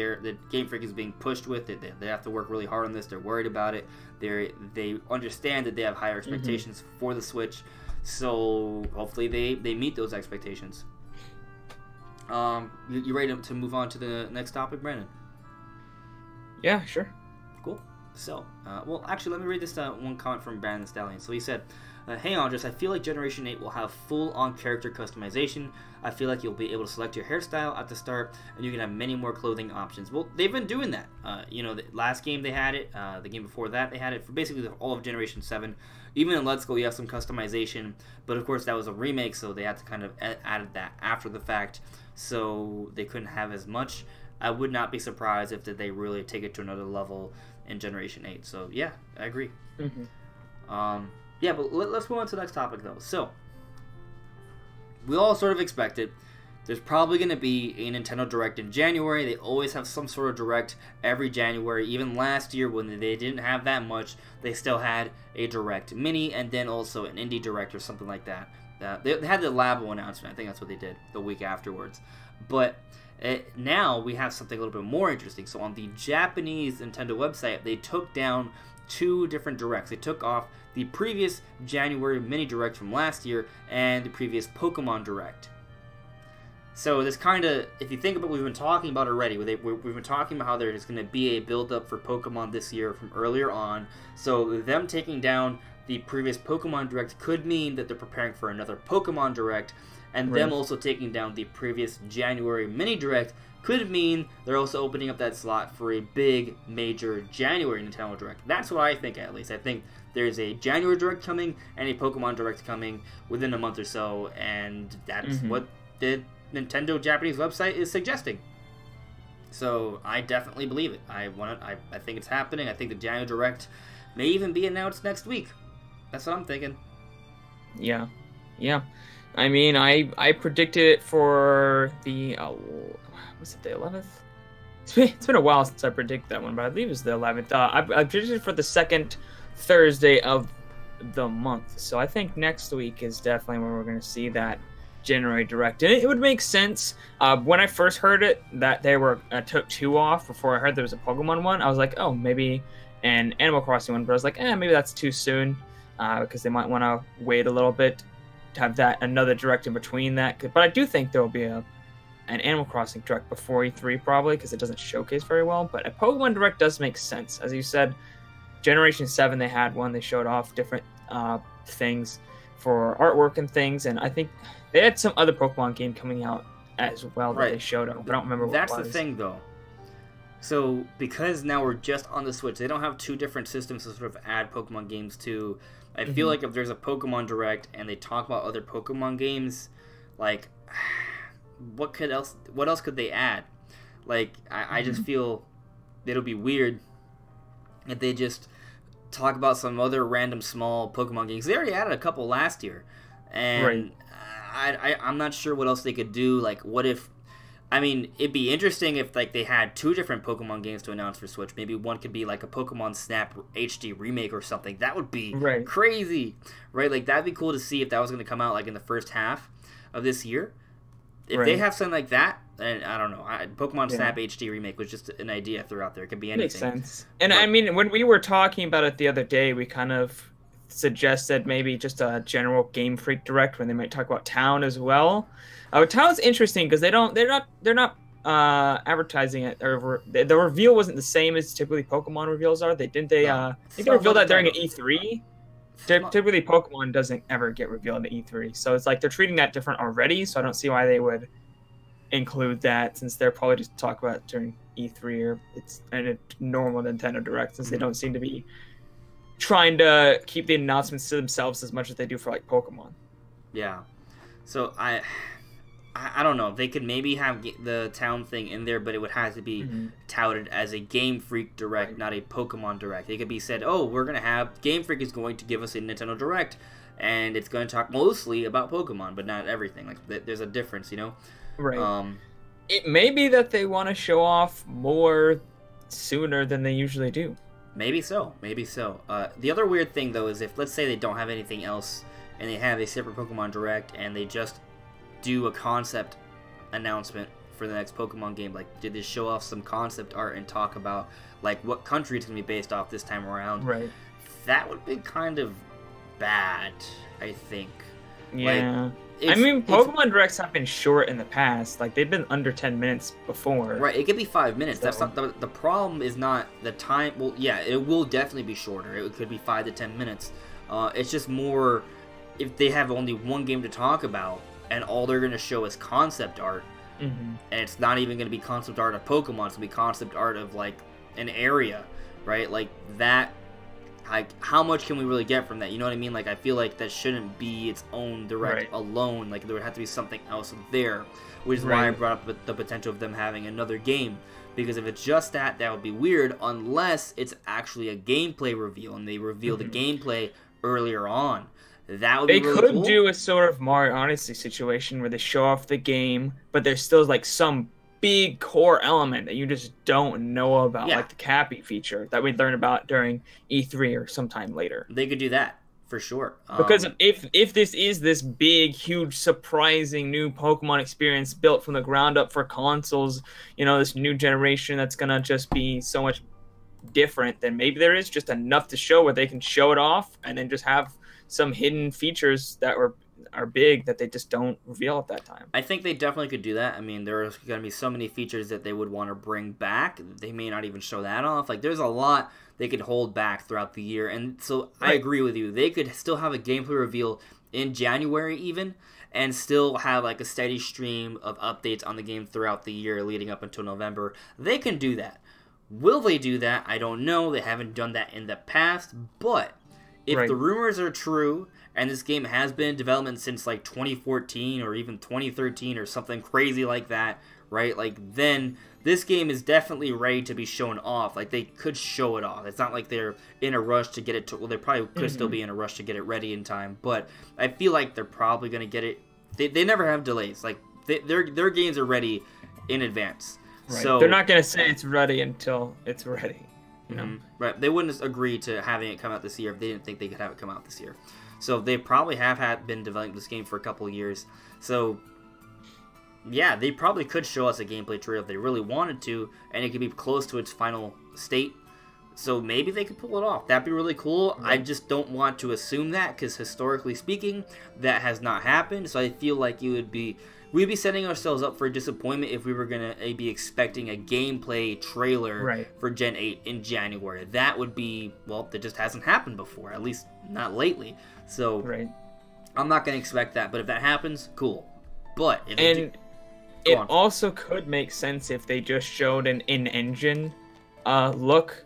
Game Freak is being pushed with. They have to work really hard on this. They're worried about it. They understand that they have higher expectations for the Switch. So hopefully they meet those expectations. You ready to move on to the next topic, Brandon? Yeah, sure. Cool. So, well, actually, let me read this one comment from Brandon Stallion. So he said, hey Andres, I feel like Generation 8 will have full-on character customization. I feel like you'll be able to select your hairstyle at the start, and you can have many more clothing options. Well, they've been doing that. The last game they had it, the game before that they had it, for basically all of Generation 7. Even in Let's Go, you have some customization, but of course that was a remake, so they had to kind of add that after the fact, so they couldn't have as much. I would not be surprised if they really take it to another level in Generation 8. So, yeah, I agree. Mm-hmm. Yeah, but let's move on to the next topic, though. So, we all sort of expected there's probably going to be a Nintendo Direct in January. They always have some sort of Direct every January. Even last year, when they didn't have that much, they still had a Direct Mini and then also an Indie Direct or something like that. They had the Labo announcement. I think that's what they did the week afterwards. But now we have something a little bit more interesting. So on the Japanese Nintendo website, they took down 2 different Directs. They took off the previous January Mini Direct from last year and the previous Pokemon Direct. So this kind of, if you think about what we've been talking about already, we've been talking about how there's going to be a build-up for Pokemon this year from earlier on. So them taking down the previous Pokemon Direct could mean that they're preparing for another Pokemon Direct, and them also taking down the previous January Mini Direct could mean they're also opening up that slot for a big, major January Nintendo Direct. That's what I think, at least. I think there's a January Direct coming and a Pokemon Direct coming within a month or so, and that's what the Nintendo Japanese website is suggesting. So I definitely believe it. I think it's happening. I think the January Direct may even be announced next week. That's what I'm thinking. Yeah. I mean, I predicted it for the was it the 11th? It's been a while since I predicted that one, but I believe it was the 11th. I predicted it for the second Thursday of the month. So I think next week is definitely when we're going to see that January Direct. And it would make sense. When I first heard it, that they were took 2 off before I heard there was a Pokemon one, I was like, oh, maybe an Animal Crossing one. But I was like, maybe that's too soon because they might want to wait a little bit to have that another Direct in between that. But I do think there will be an Animal Crossing Direct before E3 probably because it doesn't showcase very well. But a Pokemon Direct does make sense. As you said, Generation 7, they had one. They showed off different things for artwork and things. And I think they had some other Pokemon game coming out as well that they showed off. I don't remember what it was. That's the thing, though. So, because now we're just on the Switch, they don't have 2 different systems to sort of add Pokemon games to. I feel like if there's a Pokemon Direct and they talk about other Pokemon games, like, what else could they add? Like, I just feel it'll be weird if they just talk about some other random small Pokemon games. They already added a couple last year, and I'm not sure what else they could do. Like, what if? I mean, it'd be interesting if like they had 2 different Pokemon games to announce for Switch. Maybe one could be like a Pokemon Snap HD remake or something. That would be crazy, right? Like that'd be cool to see if that was going to come out like in the first half of this year. If they have something like that, and I don't know, Pokemon Snap HD remake was just an idea I threw out there. It could be anything. Makes sense. And I mean, when we were talking about it the other day, we kind of suggested maybe just a general Game Freak Direct when they might talk about Town as well. Town's interesting because they're not advertising it, or the reveal wasn't the same as typically Pokemon reveals are. I think they revealed that during an E3. Typically, Pokemon doesn't ever get revealed at E3, so it's like they're treating that different already. So I don't see why they would include that, since they're probably just talk about it during E3 or it's a normal Nintendo Direct, since they don't seem to be trying to keep the announcements to themselves as much as they do for like Pokemon. Yeah, so I don't know. They could maybe have the Town thing in there, but it would have to be touted as a Game Freak Direct, not a Pokemon Direct. It could be said, oh, we're going to have... Game Freak is going to give us a Nintendo Direct, and it's going to talk mostly about Pokemon, but not everything. Like, there's a difference, you know? Right. It may be that they want to show off more sooner than they usually do. Maybe so. Maybe so. The other weird thing, though, is if, let's say they don't have anything else, and they have a separate Pokemon Direct, and they just do a concept announcement for the next Pokemon game. Like, did they show off some concept art and talk about, like, what country it's going to be based off this time around? Right. That would be kind of bad, I think. Yeah. I mean, Pokemon Directs have been short in the past. Like, they've been under 10 minutes before. Right, it could be 5 minutes. So. That's not the problem. Is not the time. Well, yeah, it will definitely be shorter. It could be 5 to 10 minutes. It's just more if they have only one game to talk about and all they're going to show is concept art, and it's not even going to be concept art of Pokemon. It's going to be concept art of like an area, right? Like that. Like, how much can we really get from that? You know what I mean? Like, I feel like that shouldn't be its own direct alone. Like, there would have to be something else there, which is why I brought up the potential of them having another game. Because if it's just that, that would be weird, unless it's actually a gameplay reveal, and they reveal the gameplay earlier on. That would be really cool. They could do a sort of Mario Odyssey situation where they show off the game, but there's still, like, some big core element that you just don't know about, like the Cappy feature that we learned about during E3 or sometime later. They could do that for sure. Because if this is this big, huge, surprising new Pokemon experience built from the ground up for consoles, you know, this new generation that's gonna just be so much different, then maybe there is just enough to show where they can show it off and then just have some hidden features that are big that they just don't reveal at that time. I think they definitely could do that. I mean, there's going to be so many features that they would want to bring back. They may not even show that off. Like, there's a lot they could hold back throughout the year. And so I agree with you. They could still have a gameplay reveal in January even and still have like a steady stream of updates on the game throughout the year leading up until November. They can do that. Will they do that? I don't know. They haven't done that in the past. But if the rumors are true, and this game has been in development since like 2014 or even 2013 or something crazy like that, right? Like, then this game is definitely ready to be shown off. Like, they could show it off. It's not like they're in a rush to get it to... Well, they probably could still be in a rush to get it ready in time, but I feel like they're probably going to get it... They never have delays. Like, their games are ready in advance. Right. So they're not going to say it's ready until it's ready. You know? Right. They wouldn't agree to having it come out this year if they didn't think they could have it come out this year. So they probably have been developing this game for a couple of years. So, yeah, they probably could show us a gameplay trailer if they really wanted to, and it could be close to its final state. So maybe they could pull it off. That'd be really cool. I just don't want to assume that, because historically speaking, that has not happened. So I feel like we'd be setting ourselves up for disappointment if we were going to be expecting a gameplay trailer for Gen 8 in January. That would be, well, that just hasn't happened before, at least not lately. So I'm not going to expect that, but if that happens, cool. But if it also could make sense if they just showed an in-engine look,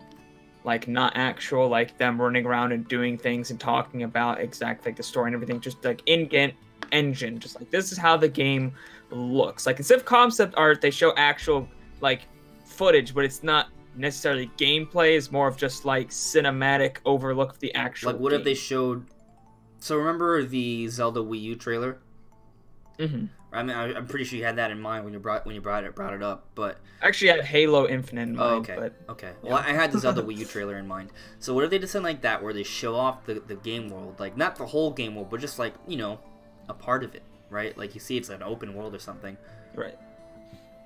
like not actual, like them running around and doing things and talking about exactly like the story and everything, just like in-game engine, just like this is how the game looks. Like, instead of concept art, they show actual like footage, but it's not necessarily gameplay. It's more of just like cinematic overlook of the actual like, what game. if they showed... So remember the Zelda Wii U trailer? I mean, I'm pretty sure you had that in mind when you brought it up, but... Actually, I had Halo Infinite in mind. Okay. Well, I had the Zelda Wii U trailer in mind. So what if they did something like that, where they show off the game world? Like, not the whole game world, but just like, you know, a part of it, right? Like, you see it's an open world or something. Right.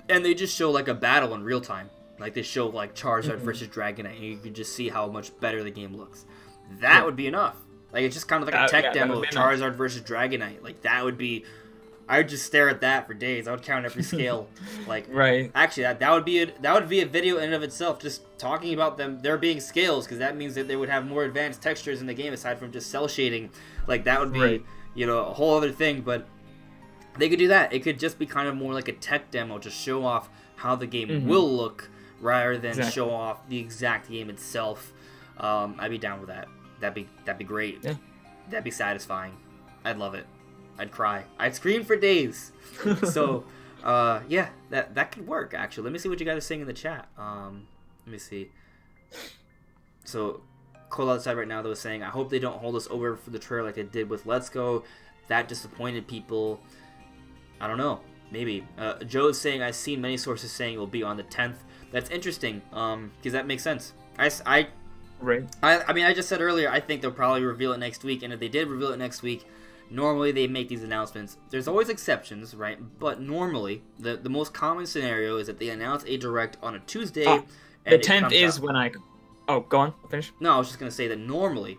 And they just show, like, a battle in real time. Like, they show, like, Charizard versus Dragonite, and you can just see how much better the game looks. That would be enough. Like, it's just kind of like a tech demo of Charizard versus Dragonite. Like, that would be... I would just stare at that for days. I would count every scale. Like, actually, that would be a video in and of itself, just talking about there being scales, because that means that they would have more advanced textures in the game aside from just cell shading. Like, that would be, you know, a whole other thing. But they could do that. It could just be kind of more like a tech demo, just show off how the game will look, rather than show off the exact game itself. I'd be down with that. That'd be great. Yeah. That'd be satisfying. I'd love it. I'd cry. I'd scream for days. So, yeah, that could work, actually. Let me see what you guys are saying in the chat. Let me see. So, Cole outside right now, though, is saying, I hope they don't hold us over for the trailer like they did with Let's Go. That disappointed people. I don't know. Maybe. Joe's saying, I've seen many sources saying it will be on the 10th. That's interesting, because that makes sense. I mean, I just said earlier, I think they'll probably reveal it next week, and if they did reveal it next week, normally they make these announcements. There's always exceptions, right? But normally, the most common scenario is that they announce a direct on a Tuesday. The 10th is when I... Oh, go on. I'll finish. No, I was just going to say that normally,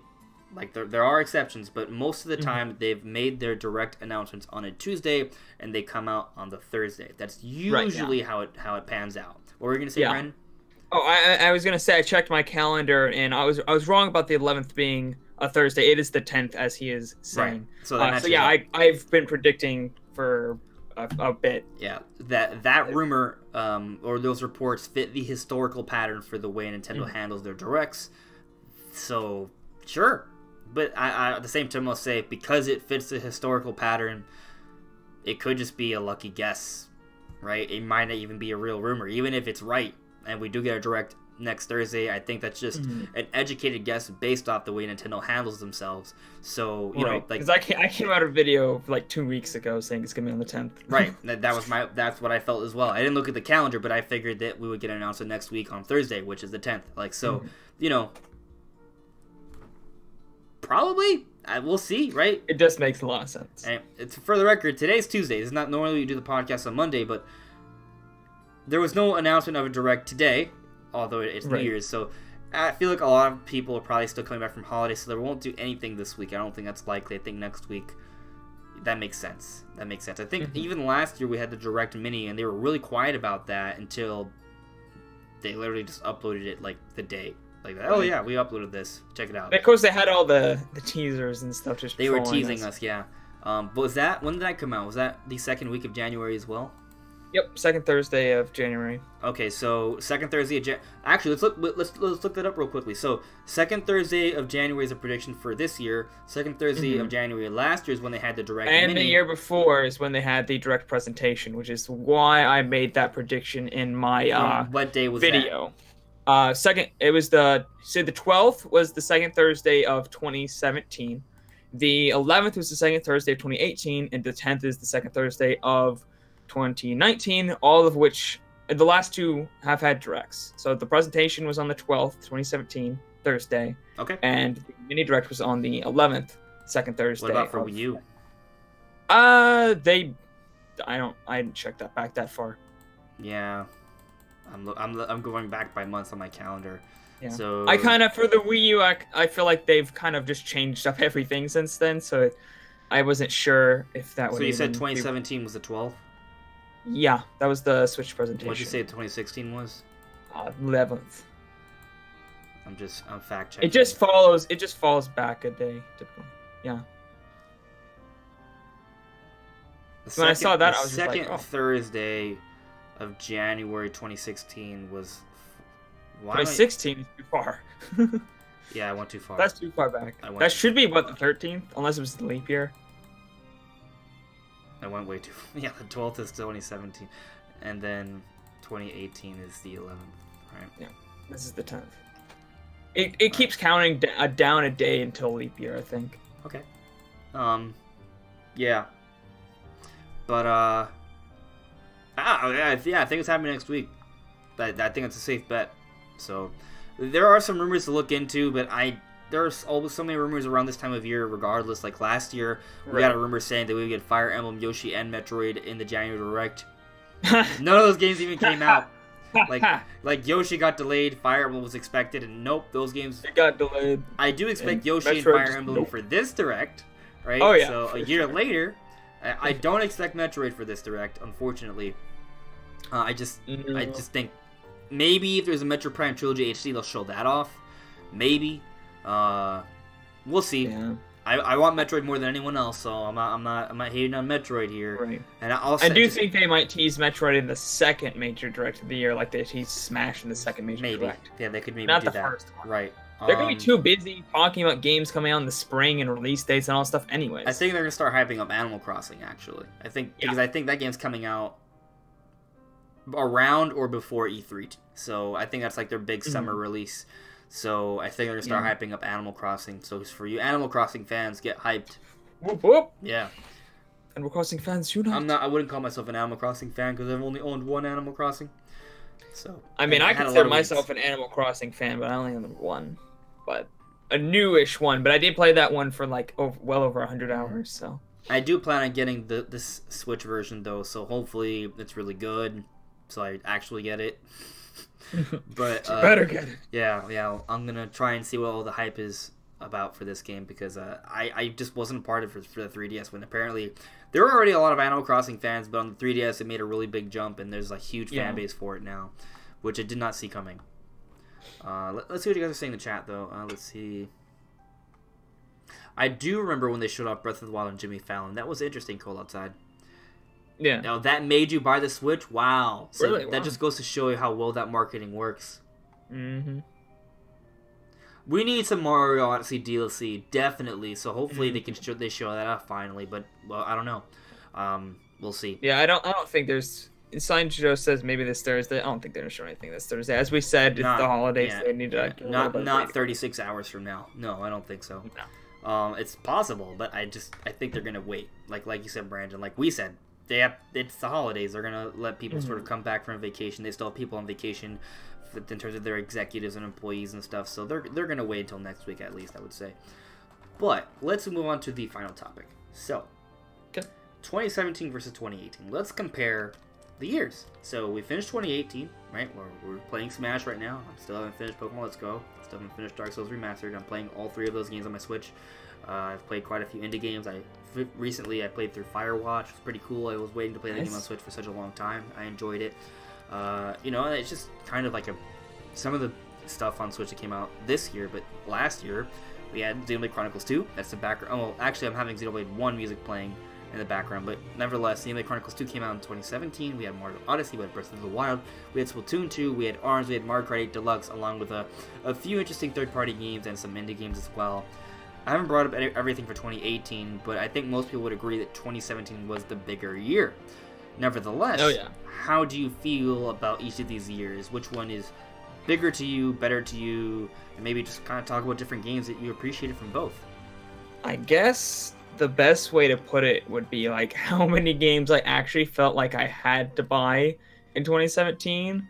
Like there are exceptions, but most of the time they've made their direct announcements on a Tuesday and they come out on the Thursday. That's usually how it pans out. What were you gonna say, Brandon? Oh, I was gonna say I checked my calendar and I was wrong about the 11th being a Thursday. It is the 10th, as he is saying. Right. So, I've been predicting for a bit. Yeah, that rumor or those reports fit the historical pattern for the way Nintendo handles their directs. So sure, but I at the same time I'll say, because it fits the historical pattern, it could just be a lucky guess, right? It might not even be a real rumor, even if it's right and we do get a direct next Thursday. I think that's just an educated guess based off the way Nintendo handles themselves. So you know, like, because I came out of a video like 2 weeks ago saying it's gonna be on the 10th. Right, that's what I felt as well. I didn't look at the calendar, but I figured that we would get an announcement next week on Thursday, which is the 10th. Like, so you know, probably we'll see, right? It just makes a lot of sense. And it's, for the record, today's Tuesday. It's not normally we do the podcast on Monday, but there was no announcement of a direct today, although it's New Year's. So I feel like a lot of people are probably still coming back from holidays, so they won't do anything this week. I don't think that's likely. I think next week, that makes sense. I think even last year we had the direct mini, and they were really quiet about that until they literally just uploaded it like the day. Like, oh yeah, we uploaded this. Check it out. Of course, they had all the teasers and stuff. Just they were teasing us, yeah. But when did that come out? Was that the second week of January as well? Yep, second Thursday of January. Okay, so second Thursday of actually, let's look that up real quickly. So second Thursday of January is a prediction for this year. Second Thursday of January last year is when they had the direct. And mini. the year before is when they had the direct presentation, which is why I made that prediction in my what day was video. It was the 12th was the second Thursday of 2017. The 11th was the second Thursday of 2018, and the 10th is the second Thursday of 2019, all of which the last two have had directs. So the presentation was on the 12th, 2017, Thursday. Okay. And the mini direct was on the 11th, second Thursday. What about for Wii U? I didn't check that back that far. Yeah. I'm going back by months on my calendar. Yeah. So I kind of, for the Wii U, I feel like they've kind of just changed up everything since then, so I wasn't sure if that would. So you said 2017 was the 12th? Yeah, that was the Switch presentation. What did you say 2016 was? 11th. I'm fact checking. It just falls back a day, typically. Yeah. When I saw that, I was just like, second Thursday of January 2016 was. 2016 is too far. Yeah, I went too far. That's too far back. That should be, what, the 13th? Unless it was the leap year. I went way too far. Yeah, the 12th is 2017. And then 2018 is the 11th, right? Yeah, this is the 10th. It keeps counting down a day until leap year, I think. Okay. Yeah. But, yeah, I think it's happening next week. I think it's a safe bet. So, there are some rumors to look into, but there's always so many rumors around this time of year regardless. Like last year, we got a rumor saying that we would get Fire Emblem, Yoshi, and Metroid in the January Direct. None of those games even came out. Like Yoshi got delayed, Fire Emblem was expected, and nope, those games... It got delayed. I do expect Yoshi Metroid and Fire Emblem for this Direct, right? Oh, yeah. So, a year later, I don't expect Metroid for this Direct, unfortunately. I just think... Maybe if there's a Metroid Prime Trilogy HD, they'll show that off. Maybe. We'll see. Yeah. I want Metroid more than anyone else, so I'm not hating on Metroid here. Right. And I do think they might tease Metroid in the second major direct of the year, like they teased Smash in the second major direct. Yeah, they could maybe Not do the that. First one. Right. They're gonna be too busy talking about games coming out in the spring and release dates and all stuff anyways. I think they're gonna start hyping up Animal Crossing actually. Because I think that game's coming out around or before E3. So I think that's like their big summer release. So I think they're going to start hyping up Animal Crossing. So for you Animal Crossing fans, get hyped. Whoop whoop. Yeah. Animal Crossing fans, you know. I wouldn't call myself an Animal Crossing fan because I've only owned one Animal Crossing. So I mean, I consider myself an Animal Crossing fan, but I only own one. But a newish one. But I did play that one for like well over 100 hours, so. I do plan on getting this Switch version though, so hopefully it's really good. So I actually get it. But you better get it. Yeah. I'm gonna try and see what all the hype is about for this game because I just wasn't a part of it for the 3DS when apparently there were already a lot of Animal Crossing fans, but on the 3DS it made a really big jump and there's a huge fan base for it now, which I did not see coming. Let's see what you guys are saying in the chat though. Let's see. I do remember when they showed off Breath of the Wild and Jimmy Fallon. That was interesting, Cold Outside. Yeah. Now that made you buy the Switch? Wow. So really? that just goes to show you how well that marketing works. Mm-hmm. We need some Mario Odyssey DLC, definitely. So hopefully they show that off finally. But well, I don't know. We'll see. Yeah, I don't think there's. Sign Joe says maybe this Thursday. I don't think they're gonna show anything this Thursday. As we said, it's the holidays. Yeah, they need to not 36 hours from now. No, I don't think so. No. It's possible, but I think they're gonna wait. Like you said, Brandon. Like we said, it's the holidays. They're gonna let people sort of come back from vacation. They still have people on vacation in terms of their executives and employees and stuff. So they're gonna wait until next week at least, I would say. But let's move on to the final topic. So, 2017 versus 2018. Let's compare the years. So we finished 2018, right? We're playing Smash right now. I still haven't finished Pokemon Let's Go. I still haven't finished Dark Souls Remastered. I'm playing all 3 of those games on my Switch. I've played quite a few indie games. Recently I played through Firewatch. It was pretty cool. I was waiting to play the game on Switch for such a long time. I enjoyed it. It's just kind of like some of the stuff on Switch that came out this year, but last year we had Xenoblade Chronicles 2. That's the background. Oh, well, actually I'm having Xenoblade 1 music playing in the background, but nevertheless, Xenoblade Chronicles 2 came out in 2017. We had Mario Odyssey, we had Breath of the Wild, we had Splatoon 2, we had ARMS, we had Mario Kart 8 Deluxe, along with a few interesting third-party games and some indie games as well. I haven't brought up everything for 2018, but I think most people would agree that 2017 was the bigger year. Nevertheless, how do you feel about each of these years? Which one is bigger to you, better to you, and maybe just kind of talk about different games that you appreciated from both? I guess the best way to put it would be like how many games I actually felt like I had to buy in 2017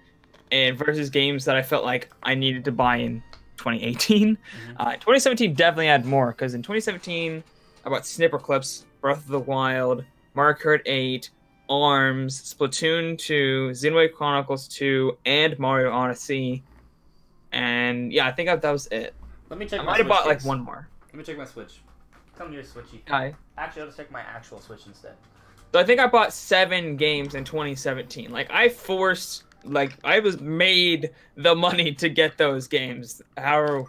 and versus games that I felt like I needed to buy in 2018. 2017 definitely had more because in 2017 I bought Snipper Clips, Breath of the Wild, Mario Kart 8, ARMS, Splatoon 2, Xenoblade Chronicles 2, and Mario Odyssey. And yeah, I think that was it. Let me check. I might have bought like one more. Let me check my Switch. Come here, Switchy. Hi. Actually, I'll just check my actual Switch instead. So I think I bought 7 games in 2017. Like I was made the money to get those games, however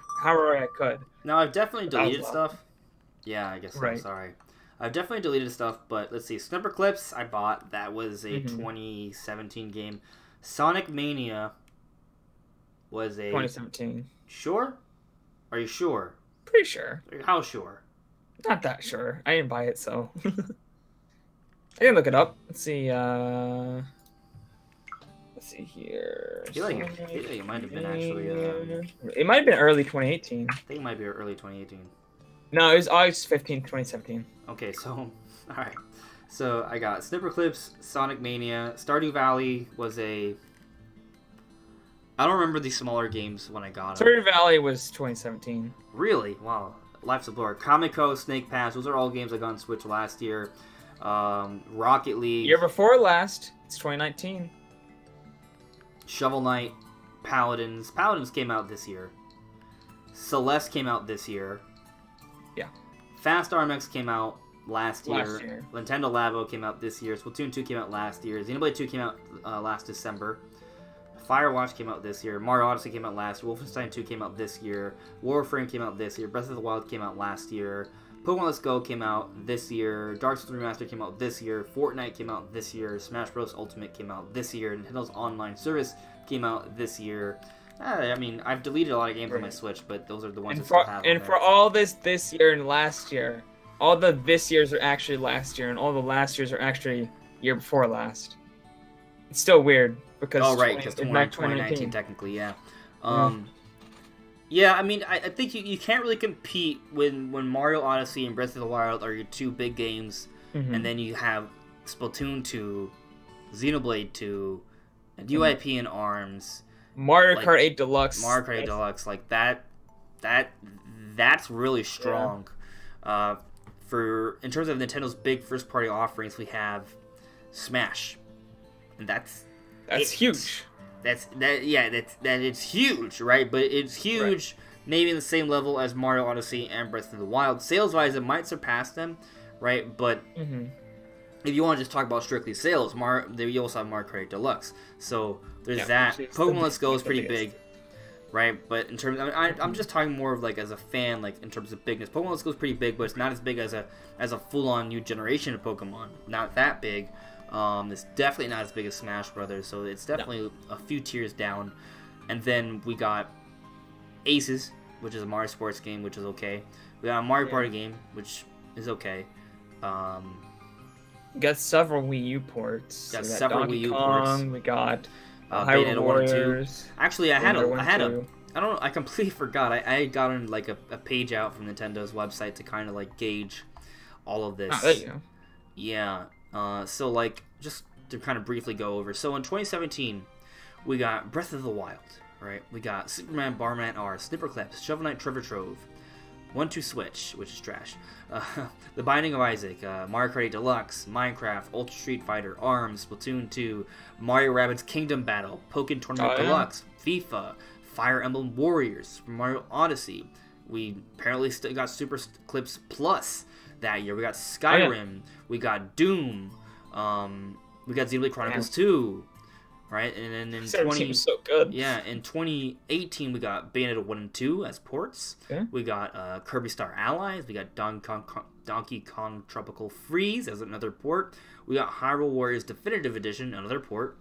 I could. Now I've definitely deleted stuff. Yeah, I guess so. Right. Sorry. I've definitely deleted stuff, but let's see. Snipper Clips I bought. That was a 2017 game. Sonic Mania was a 2017. Sure? Are you sure? Pretty sure. How sure? Not that sure. I didn't buy it, so I can look it up. Let's see. Let's see here. I feel like it might have been actually. It might have been early 2018. I think it might be early 2018. No, it was August 15th, 2017. Okay, so all right. So I got Snipper Clips, Sonic Mania, Stardew Valley was a. I don't remember the smaller games when I got them. Stardew Valley was 2017. Really? Wow. Life's a Blur. Kamiko, Snake Pass. Those are all games I got on Switch last year. Rocket League. Year before last. It's 2019. Shovel Knight. Paladins. Paladins came out this year. Celeste came out this year. Yeah. Fast RMX came out last year. Nintendo Labo came out this year. Splatoon 2 came out last year. Xenoblade 2 came out last December. Firewatch came out this year. Mario Odyssey came out last year. Wolfenstein 2 came out this year. Warframe came out this year. Breath of the Wild came out last year. Pokemon Let's Go came out this year. Dark Souls Remastered came out this year. Fortnite came out this year. Smash Bros. Ultimate came out this year. Nintendo's online service came out this year. I mean, I've deleted a lot of games on my Switch, but those are the ones I still have. And for all this year and last year, all the this years are actually last year, and all the last years are actually year before last. It's still weird because 2019 technically, yeah. Yeah, I mean, I think you can't really compete when Mario Odyssey and Breath of the Wild are your 2 big games, and then you have Splatoon 2, Xenoblade 2, and UIP and ARMS. Mario Kart 8 Deluxe. Mario Kart 8 Deluxe, like that's really strong. Yeah. In terms of Nintendo's big first-party offerings, we have Smash, and that's huge. It's huge, right? But it's huge maybe in the same level as Mario Odyssey and Breath of the Wild. Sales-wise, it might surpass them, right? But if you want to just talk about strictly sales, you also have Mario Kart Deluxe. So there's that. Pokemon Let's Go is pretty big, right? But in terms, I'm just talking more of like as a fan, like in terms of bigness. Pokemon Let's Go is pretty big, but it's not as big as a full-on new generation of Pokemon. Not that big. It's definitely not as big as Smash Brothers, so it's definitely a few tiers down. And then we got Aces, which is a Mario sports game, which is okay. We got a Mario Party game, which is okay. We got several Wii U ports. Got we got several Donkey Wii U Kong, ports. We got Bayonetta 1 and 2. Warriors. Actually, I don't know, I completely forgot. I had gotten like a page out from Nintendo's website to kind of like gauge all of this. Oh, there you go. Yeah. So like just to kind of briefly go over. So in 2017, we got Breath of the Wild, right? We got Superman Barman R, Snipperclips, Shovel Knight Treasure Trove, 1-2 Switch, which is trash. The Binding of Isaac, Mario Kart 8 Deluxe, Minecraft, Ultra Street Fighter, ARMS, Splatoon 2, Mario Rabbids Kingdom Battle, Pokken Tournament Deluxe, FIFA, Fire Emblem Warriors, Super Mario Odyssey. We apparently still got Super Clips Plus that year. We got Skyrim. We got Doom. We got Xenoblade Chronicles 2. Right, and then in so good. Yeah, in 2018 we got Bayonetta 1 and 2 as ports. Okay. We got Kirby Star Allies. We got Donkey Kong Tropical Freeze as another port. We got Hyrule Warriors Definitive Edition, another port.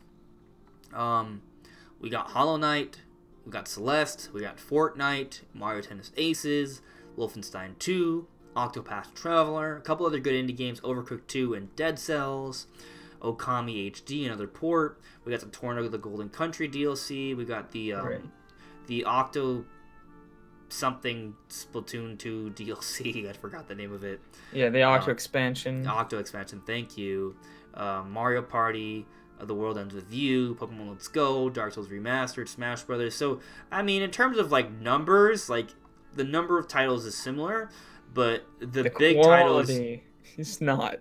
We got Hollow Knight. We got Celeste. We got Fortnite. Mario Tennis Aces. Wolfenstein 2. Octopath Traveler. A couple other good indie games: Overcooked 2 and Dead Cells. Okami HD, another port. We got some Tornado of the Golden Country DLC. We got the Octo something Splatoon 2 DLC. I forgot the name of it. Yeah, the Octo expansion. Octo expansion, thank you. Mario Party, The World Ends With You, Pokemon Let's Go, Dark Souls Remastered, Smash Brothers. So, I mean, in terms of, like, numbers, like, the number of titles is similar, but the big titles... It's not.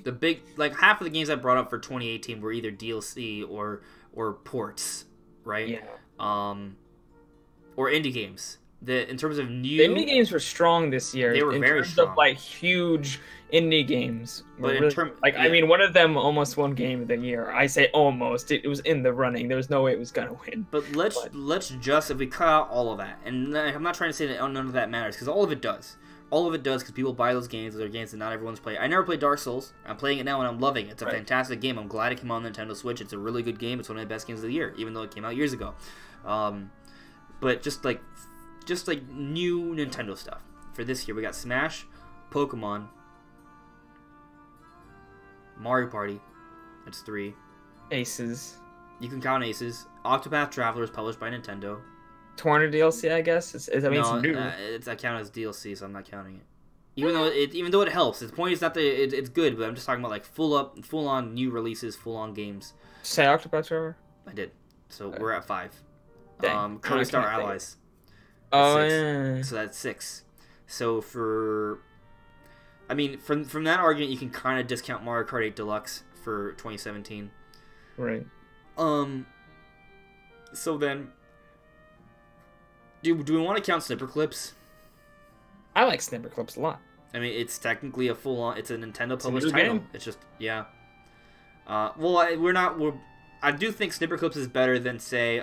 The big, like, half of the games I brought up for 2018 were either DLC or ports, right? Yeah. Or indie games. In terms of new... The indie games were strong this year. They were very strong. In terms of, like, huge indie games. But in really, terms... Like, yeah. I mean, one of them almost won Game of the Year. I say almost. It was in the running. There was no way it was going to win. But let's just, if we cut out all of that, and I'm not trying to say that none of that matters, because all of it does. All of it does, because people buy those games. They're games that not everyone's played. I never played Dark Souls. I'm playing it now, and I'm loving it. It's a fantastic game. I'm glad it came on the Nintendo Switch. It's a really good game. It's one of the best games of the year, even though it came out years ago. But just like new Nintendo stuff. For this year, we got Smash, Pokemon, Mario Party. That's 3. Aces. You can count Aces. Octopath Traveler is published by Nintendo. Tornado DLC, I guess. It's new. I count as DLC, so I'm not counting it. Even though it helps, the point is not that it's good, but I'm just talking about like full on new releases, full on games. Say Octopath Traveler. I did. So we're at 5. Kirby Star Allies. Oh 6. yeah. So that's 6. So from that argument, you can kind of discount Mario Kart 8 Deluxe for 2017. Right. So then, do we want to count Snipperclips? I like Snipperclips a lot. I mean, it's technically a full-on... It's a Nintendo-published title. Game. It's just... Yeah. I do think Snipperclips is better than, say,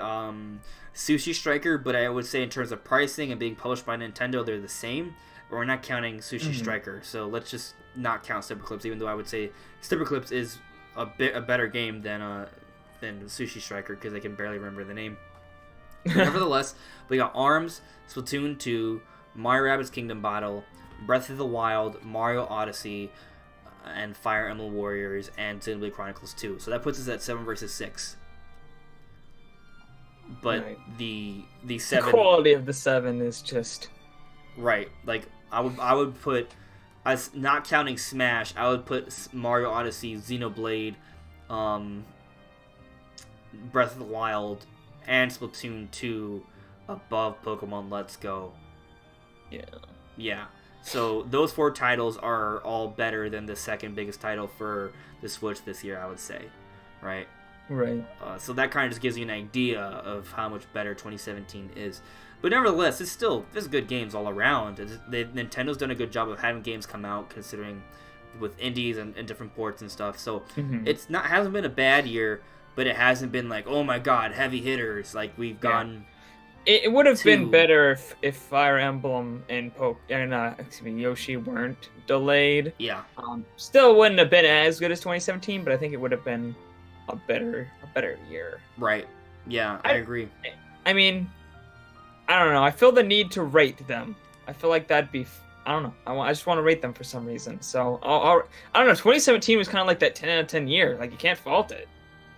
Sushi Striker, but I would say in terms of pricing and being published by Nintendo, they're the same. But we're not counting Sushi Striker, so let's just not count Snipperclips, even though I would say Snipperclips is a better game than Sushi Striker, because I can barely remember the name. Nevertheless, we got ARMS, Splatoon 2, Mario Rabbids Kingdom Battle, Breath of the Wild, Mario Odyssey, and Fire Emblem Warriors, and Xenoblade Chronicles 2. So that puts us at 7 versus 6. But the 7... The quality of the 7 is just... Right. Like, I would put... As not counting Smash, I would put Mario Odyssey, Xenoblade, Breath of the Wild, and Splatoon 2 above Pokemon Let's Go. Yeah. So those 4 titles are all better than the second biggest title for the Switch this year, I would say. Right? Right. So that kind of just gives you an idea of how much better 2017 is. But nevertheless, there's good games all around. Nintendo's done a good job of having games come out, considering with indies and different ports and stuff. So hasn't been a bad year, but it hasn't been like, oh my god, heavy hitters. Like we've gone. It would have been better if Fire Emblem and Yoshi weren't delayed. Yeah. Still wouldn't have been as good as 2017, but I think it would have been a better year. Right. Yeah, I agree. I mean, I don't know. I feel the need to rate them. I feel like that'd be. I don't know. I just want to rate them for some reason. So I don't know. 2017 was kind of like that 10 out of 10 year. Like you can't fault it.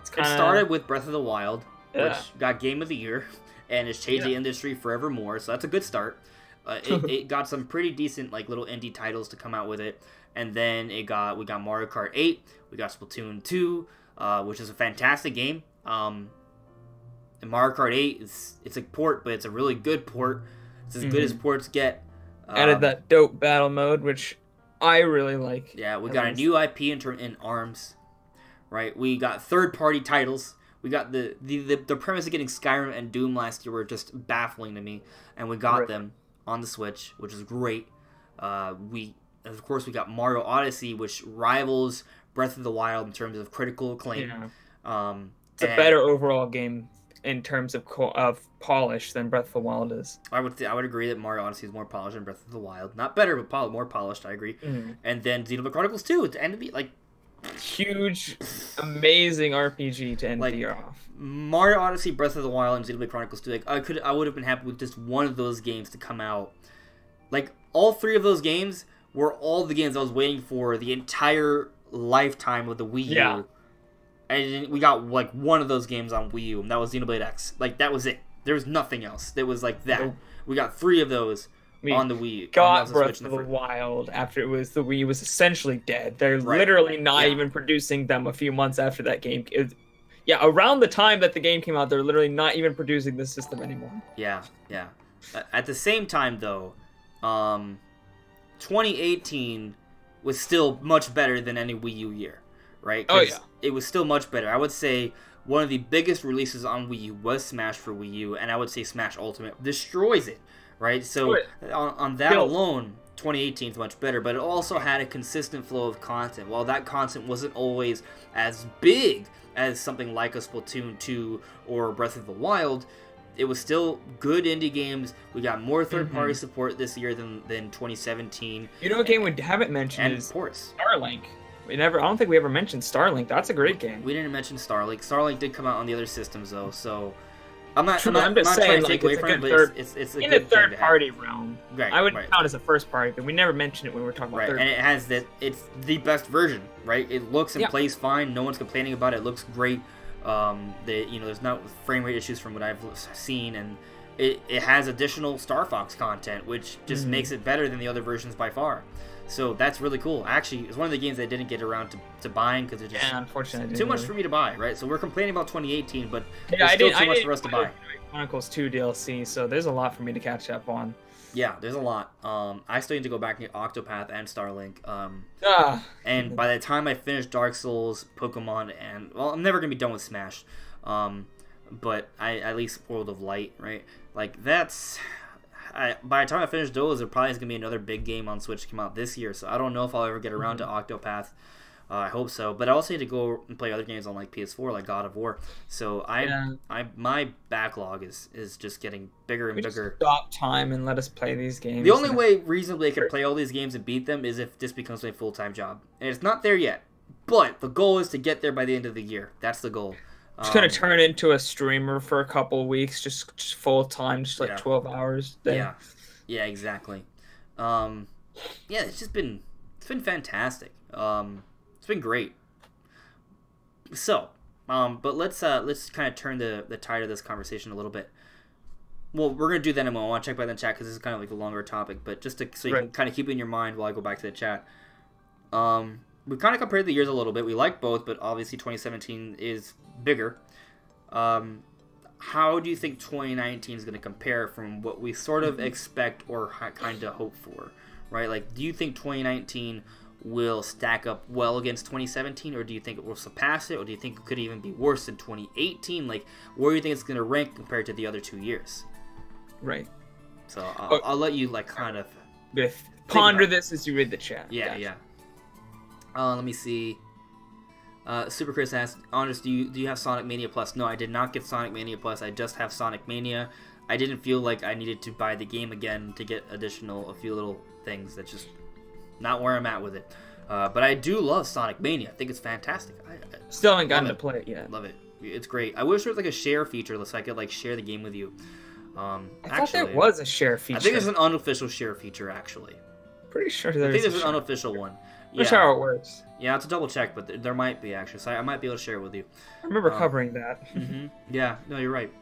It started with Breath of the Wild, which got Game of the Year. And it's changed the industry forevermore, so that's a good start. It got some pretty decent like little indie titles to come out with it, and then we got Mario Kart 8, we got Splatoon 2, which is a fantastic game. And Mario Kart 8 it's a port, but it's a really good port. It's as good as ports get. Added that dope battle mode, which I really like. Yeah, we got a new IP in ARMS, right? We got third-party titles. We got the premise of getting Skyrim and Doom last year were just baffling to me, and we got them on the Switch, which is great. We got Mario Odyssey, which rivals Breath of the Wild in terms of critical acclaim. Yeah. It's a better overall game in terms of polish than Breath of the Wild is. I would agree that Mario Odyssey is more polished than Breath of the Wild. Not better, but more polished. I agree. And then Xenoblade Chronicles 2 at the end of the huge, amazing RPG to end the year off. Mario Odyssey, Breath of the Wild, and Xenoblade Chronicles 2. I would have been happy with just one of those games to come out. Like all three of those games were all the games I was waiting for the entire lifetime of the Wii U. Yeah. And we got like one of those games on Wii U, and that was Xenoblade X. Like that was it. There was nothing else. It was like that. Nope. We got three of those. On the Wii. Got Breath of the Wild after the Wii was essentially dead. They're literally not even producing them a few months after that game. Around the time that the game came out, they're literally not even producing the system anymore. Yeah. At the same time, though, 2018 was still much better than any Wii U year, right? It was still much better. I would say one of the biggest releases on Wii U was Smash for Wii U, and I would say Smash Ultimate destroys it. Right, so on that alone, 2018 is much better, but it also had a consistent flow of content. While that content wasn't always as big as something like a Splatoon 2 or Breath of the Wild, it was still good indie games. We got more third-party support this year than 2017. You know what game we haven't mentioned is ports. Starlink. I don't think we ever mentioned Starlink. That's a great game. We didn't mention Starlink. Starlink did come out on the other systems, though, so... I'm not saying, trying to take away from it, but it's a in good a third-party realm. Right, I wouldn't count as a first-party, but we never mentioned it when we were talking about third. And it has it's the best version, right? It looks and plays fine. No one's complaining about it. It looks great. There's no frame rate issues from what I've seen, and it has additional Star Fox content, which just makes it better than the other versions by far. So that's really cool. Actually, it's one of the games I didn't get around to buying because it's just unfortunately too much for me to buy, right? So we're complaining about 2018, but there's still too much for us to buy. Chronicles 2 DLC, so there's a lot for me to catch up on. Yeah, there's a lot. I still need to go back and get Octopath and Starlink. And by the time I finish Dark Souls, Pokemon, and I'm never gonna be done with Smash. But I at least World of Light, right? Like that's. By the time I finish those, there probably is going to be another big game on Switch to come out this year, so I don't know if I'll ever get around to Octopath. I hope so, but I also need to go and play other games on like PS4, like God of War. So my backlog is just getting bigger and bigger. Stop time and let us play these games. The only way reasonably I could play all these games and beat them is if this becomes my full-time job, and it's not there yet. But the goal is to get there by the end of the year. That's the goal. Just gonna turn into a streamer for a couple of weeks, just full time, just like 12 hours. Yeah, exactly. It's been fantastic. It's been great. So, but let's kind of turn the tide of this conversation a little bit. Well, we're gonna do that in a moment. I want to check by the chat because this is kind of like a longer topic, but just so you can kind of keep it in your mind while I go back to the chat. We kind of compared the years a little bit. We like both, but obviously 2017 is bigger. How do you think 2019 is going to compare from what we sort of expect or kind of hope for, right? Like, do you think 2019 will stack up well against 2017, or do you think it will surpass it, or do you think it could even be worse than 2018? Like, where do you think it's going to rank compared to the other 2 years? Right. So I'll let you like kind of ponder this as you read the chat. Yeah, Gotcha. yeah. Let me see. Super Chris asked, Honest, do you have Sonic Mania Plus? No, I did not get Sonic Mania Plus. I just have Sonic Mania. I didn't feel like I needed to buy the game again to get a few little things. That's just not where I'm at with it. But I do love Sonic Mania. I think it's fantastic. I Still haven't gotten to play it yet. Love it. It's great. I wish there was like a share feature so I could like share the game with you. I thought there was a share feature. I think there's an unofficial share feature actually. Pretty sure I think there's an unofficial one. Yeah. That's how it works. Yeah, I have to double check, but there might be actually. So I might be able to share it with you. I remember covering that. Yeah, no, you're right.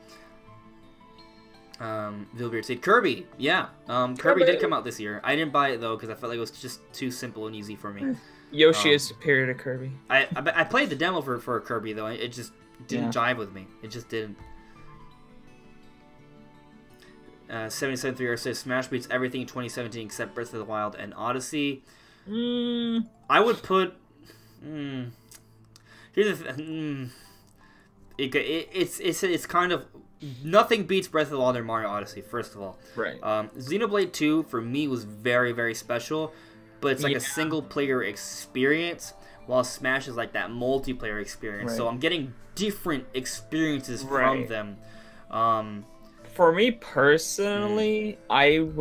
Vilbeard said Kirby. Yeah, Kirby did come out this year. I didn't buy it though because I felt like it was just too simple and easy for me. Yoshi is superior to Kirby. I played the demo for Kirby though. It just didn't jive with me. It just didn't. 77.3 says Smash beats everything in 2017 except Breath of the Wild and Odyssey. I would put. Here's the it's kind of nothing beats Breath of the Wild or Mario Odyssey. First of all, right. Xenoblade 2 for me was very, very special, but it's like a single player experience, while Smash is like that multiplayer experience. Right. So I'm getting different experiences from them. For me personally, I'm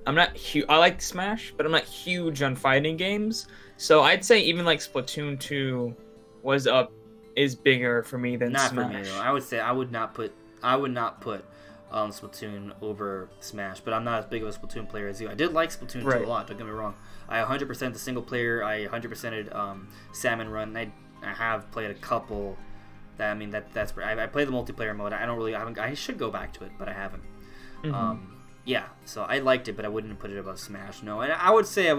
not huge. I like Smash, but I'm not huge on fighting games. So I'd say even like Splatoon 2 is bigger for me than Not Smash. for me though. I would say I would not put Splatoon over Smash, but I'm not as big of a Splatoon player as you. I did like Splatoon 2 a lot. Don't get me wrong. I 100% the single player. I 100%ed Salmon Run. I have played a couple. I played the multiplayer mode. I should go back to it, but I haven't. Yeah, so I liked it, but I wouldn't put it above Smash. No, and I would say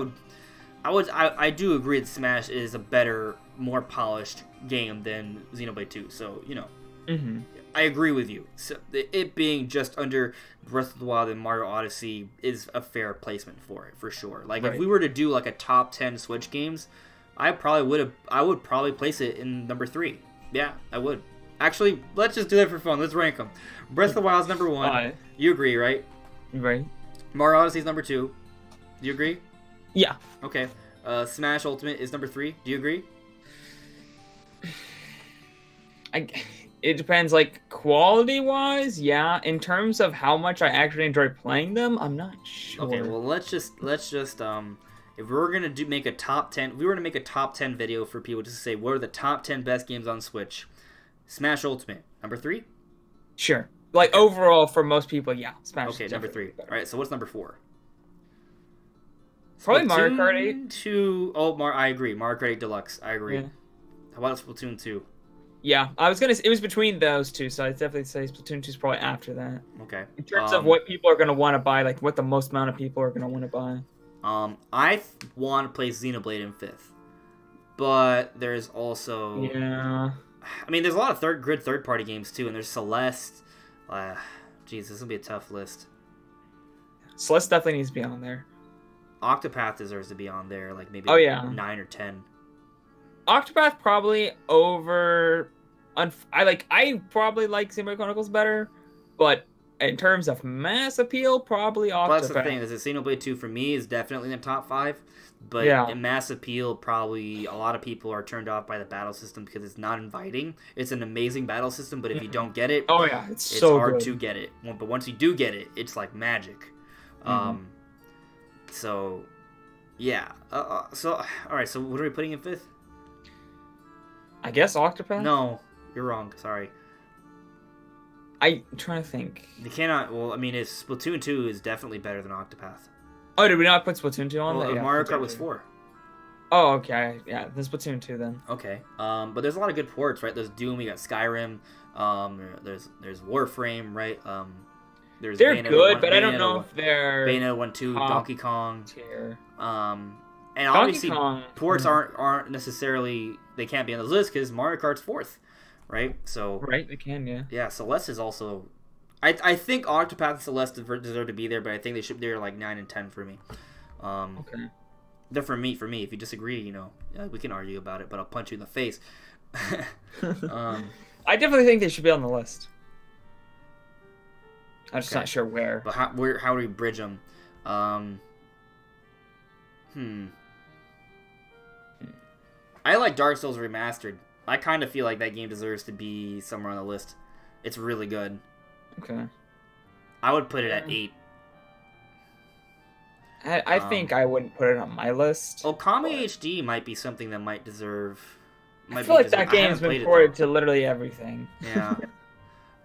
I do agree that Smash is a better, more polished game than Xenoblade 2. So I agree with you. So it being just under Breath of the Wild and Mario Odyssey is a fair placement for it for sure. Like if we were to do like a top 10 Switch games, I would probably place it in number 3. Yeah, I would. Actually, let's just do that for fun. Let's rank them. Breath of the Wild is number 1. You agree, right? Right. Mario Odyssey is number 2. Do you agree? Yeah. Okay. Smash Ultimate is number 3. Do you agree? It depends, like, quality-wise, yeah. In terms of how much I actually enjoy playing them, I'm not sure. Okay, well, let's just if we were gonna make a top 10, if we were to make a top 10 video for people just to say what are the top 10 best games on Switch, Smash Ultimate number 3. Sure. Like overall, for most people, yeah. Smash. Okay, number 3. All right. So what's number 4? Probably Mario Kart 8. 2. Oh, I agree. Mario Kart 8 Deluxe. I agree. Yeah. How about Splatoon 2? Yeah, I was gonna. It was between those two, so I'd definitely say Splatoon 2 is probably after that. Okay. In terms of what people are gonna want to buy, like what the most amount of people are gonna want to buy. I want to play Xenoblade in 5th, but there's also I mean, there's a lot of good third-party games too, and there's Celeste. Jeez, this will be a tough list. Celeste definitely needs to be on there. Octopath deserves to be on there, like maybe 9 or 10. Octopath probably over. I probably like Xenoblade Chronicles better, but in terms of mass appeal, probably Octopath. Well, that's the thing. Is that Xenoblade 2 for me is definitely in the top 5, but in mass appeal, probably a lot of people are turned off by the battle system because it's not inviting. It's an amazing battle system, but if you don't get it, it's so hard good to get it. But once you do get it, it's like magic. So, yeah. So, all right. So, what are we putting in 5th? I guess Octopath? No, you're wrong. Sorry. I'm trying to think. They cannot. Well, I mean, Splatoon 2 is definitely better than Octopath. Oh, did we not put Splatoon 2 on? Well, Mario Kart was 4. Oh, okay. Yeah, there's Splatoon 2 then. Okay. But there's a lot of good ports, right? There's Doom. You got Skyrim. There's Warframe, right? They're good, but I don't know if they're Bayonetta 1, 2, Donkey Kong. Tier. And obviously, ports aren't necessarily, they can't be on the list because Mario Kart's 4th, right? So they can, yeah. Yeah, Celeste is also. I think Octopath and Celeste deserve to be there, but I think they're like 9 and 10 for me. Okay. They're for me. If you disagree, we can argue about it, but I'll punch you in the face. I definitely think they should be on the list. I'm just not sure where. But how do we bridge them? I like Dark Souls Remastered. I kind of feel like that game deserves to be somewhere on the list. It's really good. Okay. I would put it at 8. I think I wouldn't put it on my list. Okami HD might be something that might deserve. I feel like that game's been ported to literally everything. Yeah.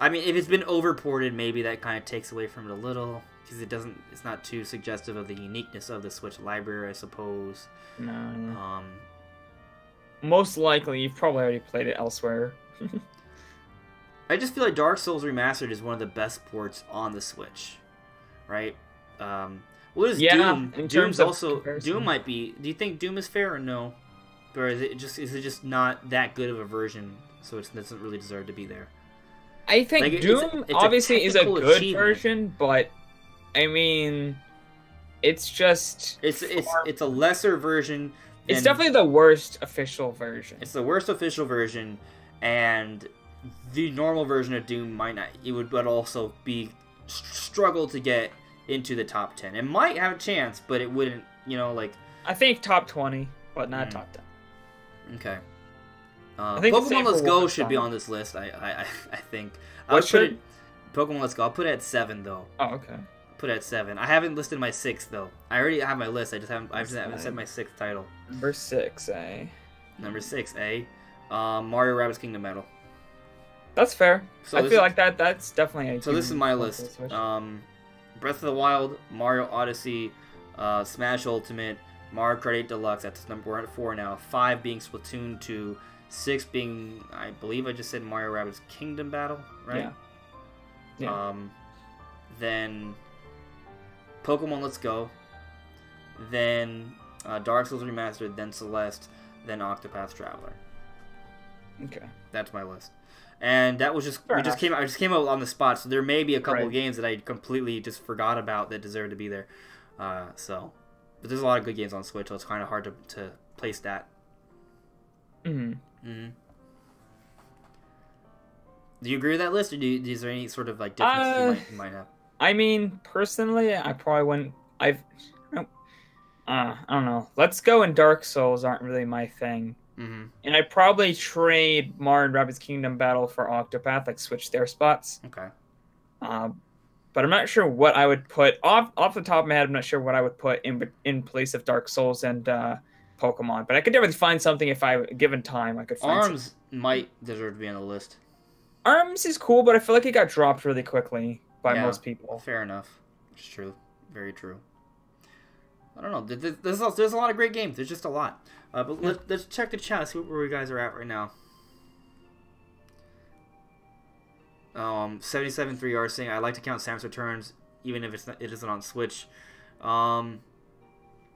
I mean, if it's been overported, maybe that kind of takes away from it a little, because it's not too suggestive of the uniqueness of the Switch library, I suppose. No. Most likely, you've probably already played it elsewhere. I just feel like Dark Souls Remastered is one of the best ports on the Switch, right? What is Doom? Doom's also comparison. Doom might be. Do you think Doom is fair or no? Or is it just not that good of a version, so it doesn't really deserve to be there? I think Doom obviously is a good version, but I mean, it's just it's a lesser version. It's definitely the worst official version. It's the worst official version, and the normal version of Doom might not. It would, but also be struggle to get into the top 10. It might have a chance, but it wouldn't. I think top 20, but not top 10. Okay. I think Pokemon Let's Go should be on this list. I think. Pokemon Let's Go. I'll put it at 7 though. Oh, okay. Put it at 7. I haven't listed my 6th though. I already have my list. I just haven't set my 6th title. Number 6, eh? Number 6, eh? Mario Rabbids Kingdom Battle. That's fair. So I feel like that's definitely a. So this is my list. Breath of the Wild, Mario Odyssey, Smash Ultimate, Mario Kart 8 Deluxe. That's we're at 4 now. 5 being Splatoon 2. 6 being, I believe I just said Mario Rabbids Kingdom Battle, right? Yeah. Then Pokemon Let's Go. Then Dark Souls Remastered. Then Celeste. Then Octopath Traveler. Okay. That's my list. And that was just I just came out on the spot, so there may be a couple of games that I completely just forgot about that deserve to be there. But there's a lot of good games on Switch, so it's kind of hard to place that. Mm-hmm. Mm-hmm. Do you agree with that list, or is there any sort of like difference you might have? I mean, personally, I probably wouldn't. I don't know. Let's Go and Dark Souls aren't really my thing. Mm-hmm. And I'd probably trade Mario and Rabbids Kingdom Battle for Octopath, like switch their spots. Okay. But I'm not sure what I would put off the top of my head. I'm not sure what I would put in place of Dark Souls and Pokemon. But I could definitely find something if I given time. I could find Arms might deserve to be on the list. Arms is cool, but I feel like it got dropped really quickly by most people. Fair enough. It's true. Very true. I don't know. There's a lot of great games. There's just a lot. But let's check the chat. See where you guys are at right now. 77.3R saying I like to count Samus Returns even if it isn't on Switch. Well,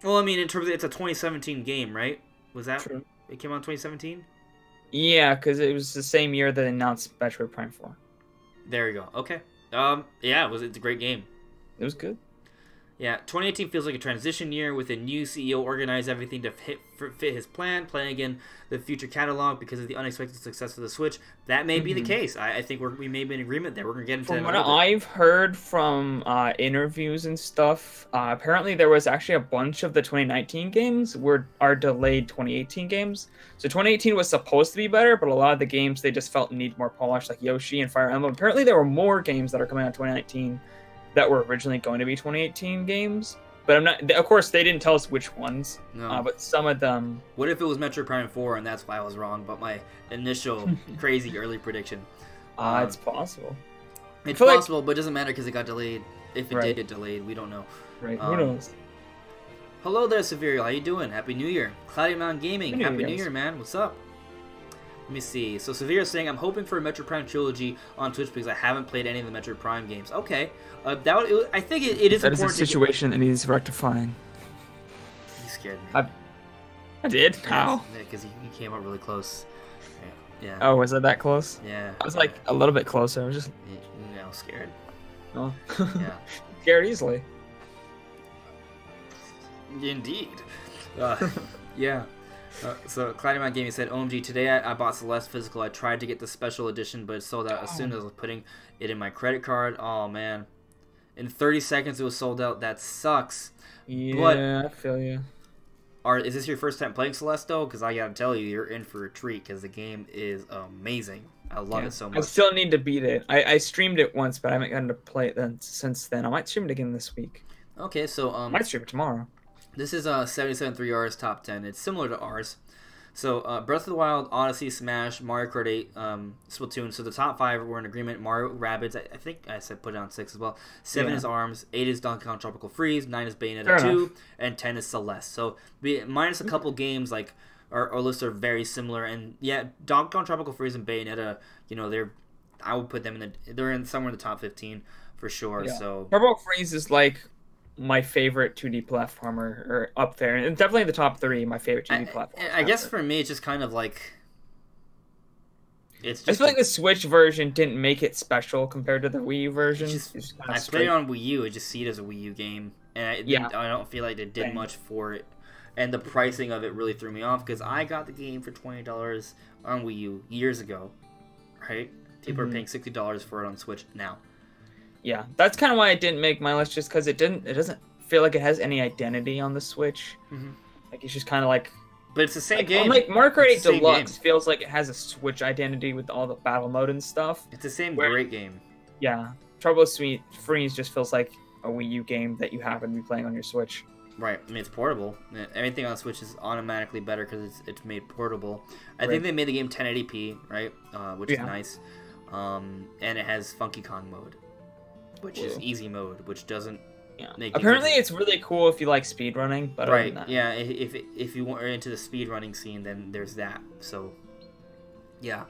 I mean, in terms of it's a 2017 game, right? Was that true? It came out in 2017. Yeah, because it was the same year that they announced Metroid Prime 4. There you go. Okay. Yeah, it's a great game. It was good. Yeah, 2018 feels like a transition year with a new CEO organized everything to fit his plan, playing again the future catalog because of the unexpected success of the Switch. That may be the case. I think we may be in agreement there. We're going to get into that. From what I've heard from interviews and stuff, apparently there was actually a bunch of the 2019 games are delayed 2018 games. So 2018 was supposed to be better, but a lot of the games they just felt need more polish, like Yoshi and Fire Emblem. Apparently there were more games that are coming out in 2019 that were originally going to be 2018 games, but I'm not. Of course, they didn't tell us which ones. No. But some of them. What if it was Metroid Prime 4 and that's why I was wrong? But my initial crazy early prediction. It's possible. It's possible, but it doesn't matter because it got delayed. If it did get delayed, we don't know. Right. Who knows? Hello there, Severio. How you doing? Happy New Year. Cloudy Mountain Gaming. Happy New Year, man. What's up? Let me see. So Severio's saying, I'm hoping for a Metroid Prime trilogy on Twitch because I haven't played any of the Metroid Prime games. Okay. I think it is that important. That is a situation that needs rectifying. You scared me. I did? How? Yeah, because he came up really close. Yeah. Oh, was it that close? Yeah. I was like a little bit closer. I was just... scared. Oh. Yeah. Scared easily. Indeed. Yeah. So Cloudymount Gaming said, OMG, today I bought Celeste Physical. I tried to get the special edition, but it sold out as soon as I was putting it in my credit card. Oh, man. In 30 seconds, it was sold out. That sucks. Yeah, I feel you. Is this your first time playing Celeste, though? Because I gotta tell you, you're in for a treat, because the game is amazing. I love it so much. I still need to beat it. I streamed it once, but I haven't gotten to play it since then. I might stream it again this week. Okay, so... I might stream it tomorrow. This is 77.3R's top 10. It's similar to ours. So, Breath of the Wild, Odyssey, Smash, Mario Kart 8, Splatoon. So the top 5 were in agreement. Mario Rabbids, I think I said put it on 6 as well. 7 is ARMS, 8 is Donkey Kong Tropical Freeze, 9 is Bayonetta 2, and 10 is Celeste. So, minus a couple games, like, our lists are very similar. And, yeah, Donkey Kong Tropical Freeze and Bayonetta, you know, I would put them they're somewhere in the top 15 for sure. Yeah. So Tropical Freeze is, like, my favorite 2D platformer, or up there, and definitely the top 3. My favorite 2D platformer. I guess for me, it's just kind of like it's. Just I feel like the Switch version didn't make it special compared to the Wii U version. I played it on Wii U. I just see it as a Wii U game, and I don't feel like they did much for it. And the pricing of it really threw me off because I got the game for $20 on Wii U years ago, right? People are paying $60 for it on Switch now. Yeah, that's kind of why I didn't make my list, just because it doesn't feel like it has any identity on the Switch. Like, it's just kind of like... But it's the same game. Like, Mario Kart 8 Deluxe feels like it has a Switch identity with all the battle mode and stuff. It's the same great game. Yeah. Tropical Freeze just feels like a Wii U game that you happen to be playing on your Switch. Right. I mean, it's portable. Everything on Switch is automatically better because it's made portable. I think they made the game 1080p, right? Which is nice. And it has Funky Kong mode, which is easy mode, which doesn't make apparently it's really cool if you like speedrunning, but right, yeah, if you are into the speedrunning scene, then there's that. So yeah,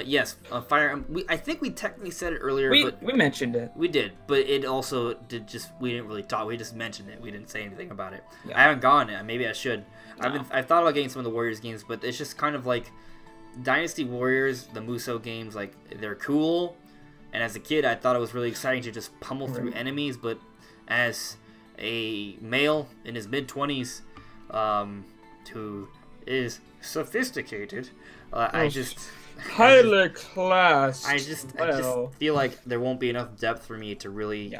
yes, Fire Emblem, I think we technically said it earlier, but we mentioned it. We did, but it also we didn't really talk, we just mentioned it, we didn't say anything about it. I haven't gone it, maybe I should. I've thought about getting some of the Warriors games, but it's just kind of like Dynasty Warriors, the Musou games, like, they're cool. And as a kid, I thought it was really exciting to just pummel through enemies, but as a male in his mid-20s, who is sophisticated, I just... Highly classed. I just feel like there won't be enough depth for me to really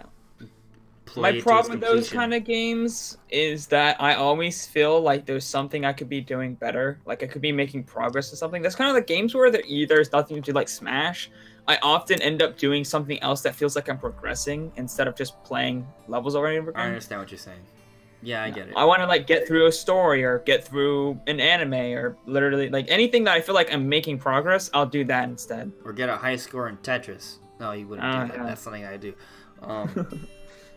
play. My problem with those kind of games is that I always feel like there's something I could be doing better. Like, I could be making progress in something. That's kind of the games where there's nothing to do, like Smash. I often end up doing something else that feels like I'm progressing instead of just playing levels over and over again. I understand what you're saying. Yeah, I get it. I want to, like, get through a story or get through an anime or literally, like, anything that I feel like I'm making progress, I'll do that instead. Or get a high score in Tetris. No, you wouldn't do that. That's something I do.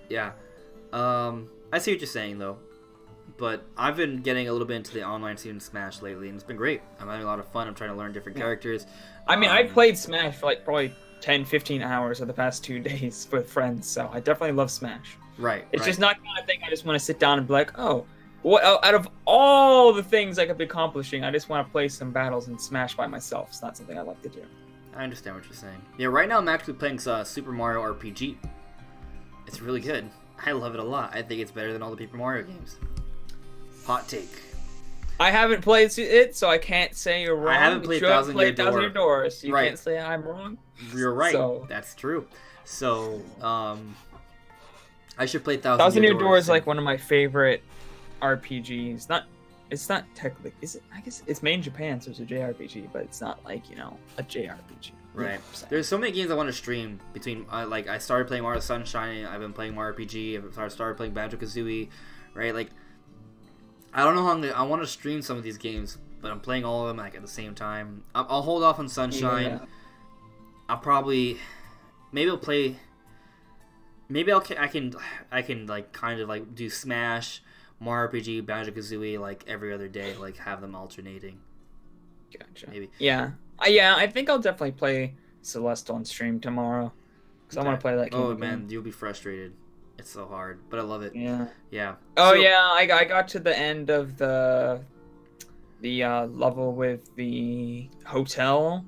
Yeah. I see what you're saying, though. But I've been getting a little bit into the online scene in Smash lately, and it's been great. I'm having a lot of fun. I'm trying to learn different characters. I mean, I've played Smash for, like, probably 10, 15 hours of the past 2 days with friends, so I definitely love Smash. Right. It's just not the kind of thing I just want to sit down and be like, oh, what out of all the things I could be accomplishing, I just want to play some battles and Smash by myself. It's not something I like to do. I understand what you're saying. Yeah, right now I'm actually playing Super Mario RPG. It's really good. I love it a lot. I think it's better than all the Paper Mario games. Hot take. I haven't played it, so I can't say you're wrong. I haven't played Thousand Year Door. So you can't say I'm wrong. You're right. So. That's true. So, I should play Thousand Year Door is like one of my favorite RPGs. It's not technically. Is it? I guess it's made in Japan, so it's a JRPG, but it's not like, you know, a JRPG. Right. There's so many games I want to stream between. Like, I started playing Mario Sunshine. I've been playing Mario RPG. I've started playing Banjo-Kazooie. Right. Like, I don't know how I want to stream some of these games, but I'm playing all of them like at the same time. I'll hold off on Sunshine. Yeah. I'll probably, maybe I'll play. Maybe I can like kind of like do Smash, Mario RPG, Banjo-Kazooie like every other day, like have them alternating. Gotcha. Maybe. Yeah. I think I'll definitely play Celeste on stream tomorrow because I want to play that game. Oh man, you'll be frustrated. It's so hard, but I love it. Yeah. Yeah. Oh yeah, I got to the end of the level with the hotel,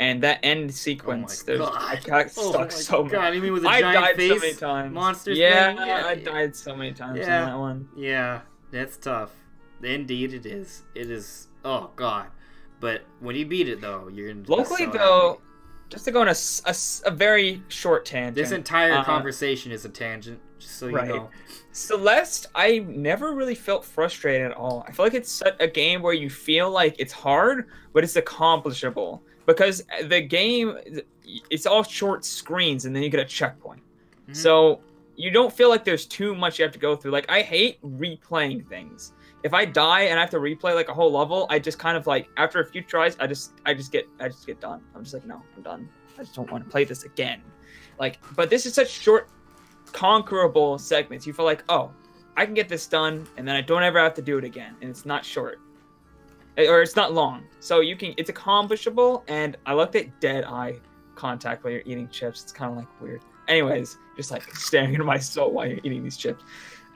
and that end sequence. I got stuck so much. God, you mean with a giant face? I died so many times. Monster yeah, thing? Yeah, I died so many times in that one. Yeah, that's tough. Indeed, it is. It is. Oh God! But when you beat it, though, you're gonna. Locally, be so though, happy. just to go on a very short tangent. This entire conversation is a tangent, just so you know. Celeste, I never really felt frustrated at all. I feel like it's a game where you feel like it's hard, but it's accomplishable. Because the game, it's all short screens, and then you get a checkpoint. Mm-hmm. So you don't feel like there's too much you have to go through. Like, I hate replaying things. If I die and I have to replay like a whole level, I just kind of like, after a few tries, I just get done. I'm just like, no, I'm done. I just don't want to play this again. Like, but this is such short, conquerable segments. You feel like, oh, I can get this done, and then I don't ever have to do it again, and it's not short. Or it's not long, so it's accomplishable, and I like that dead eye contact while you're eating chips. It's kind of like weird. Anyways, just like staring into my soul while you're eating these chips.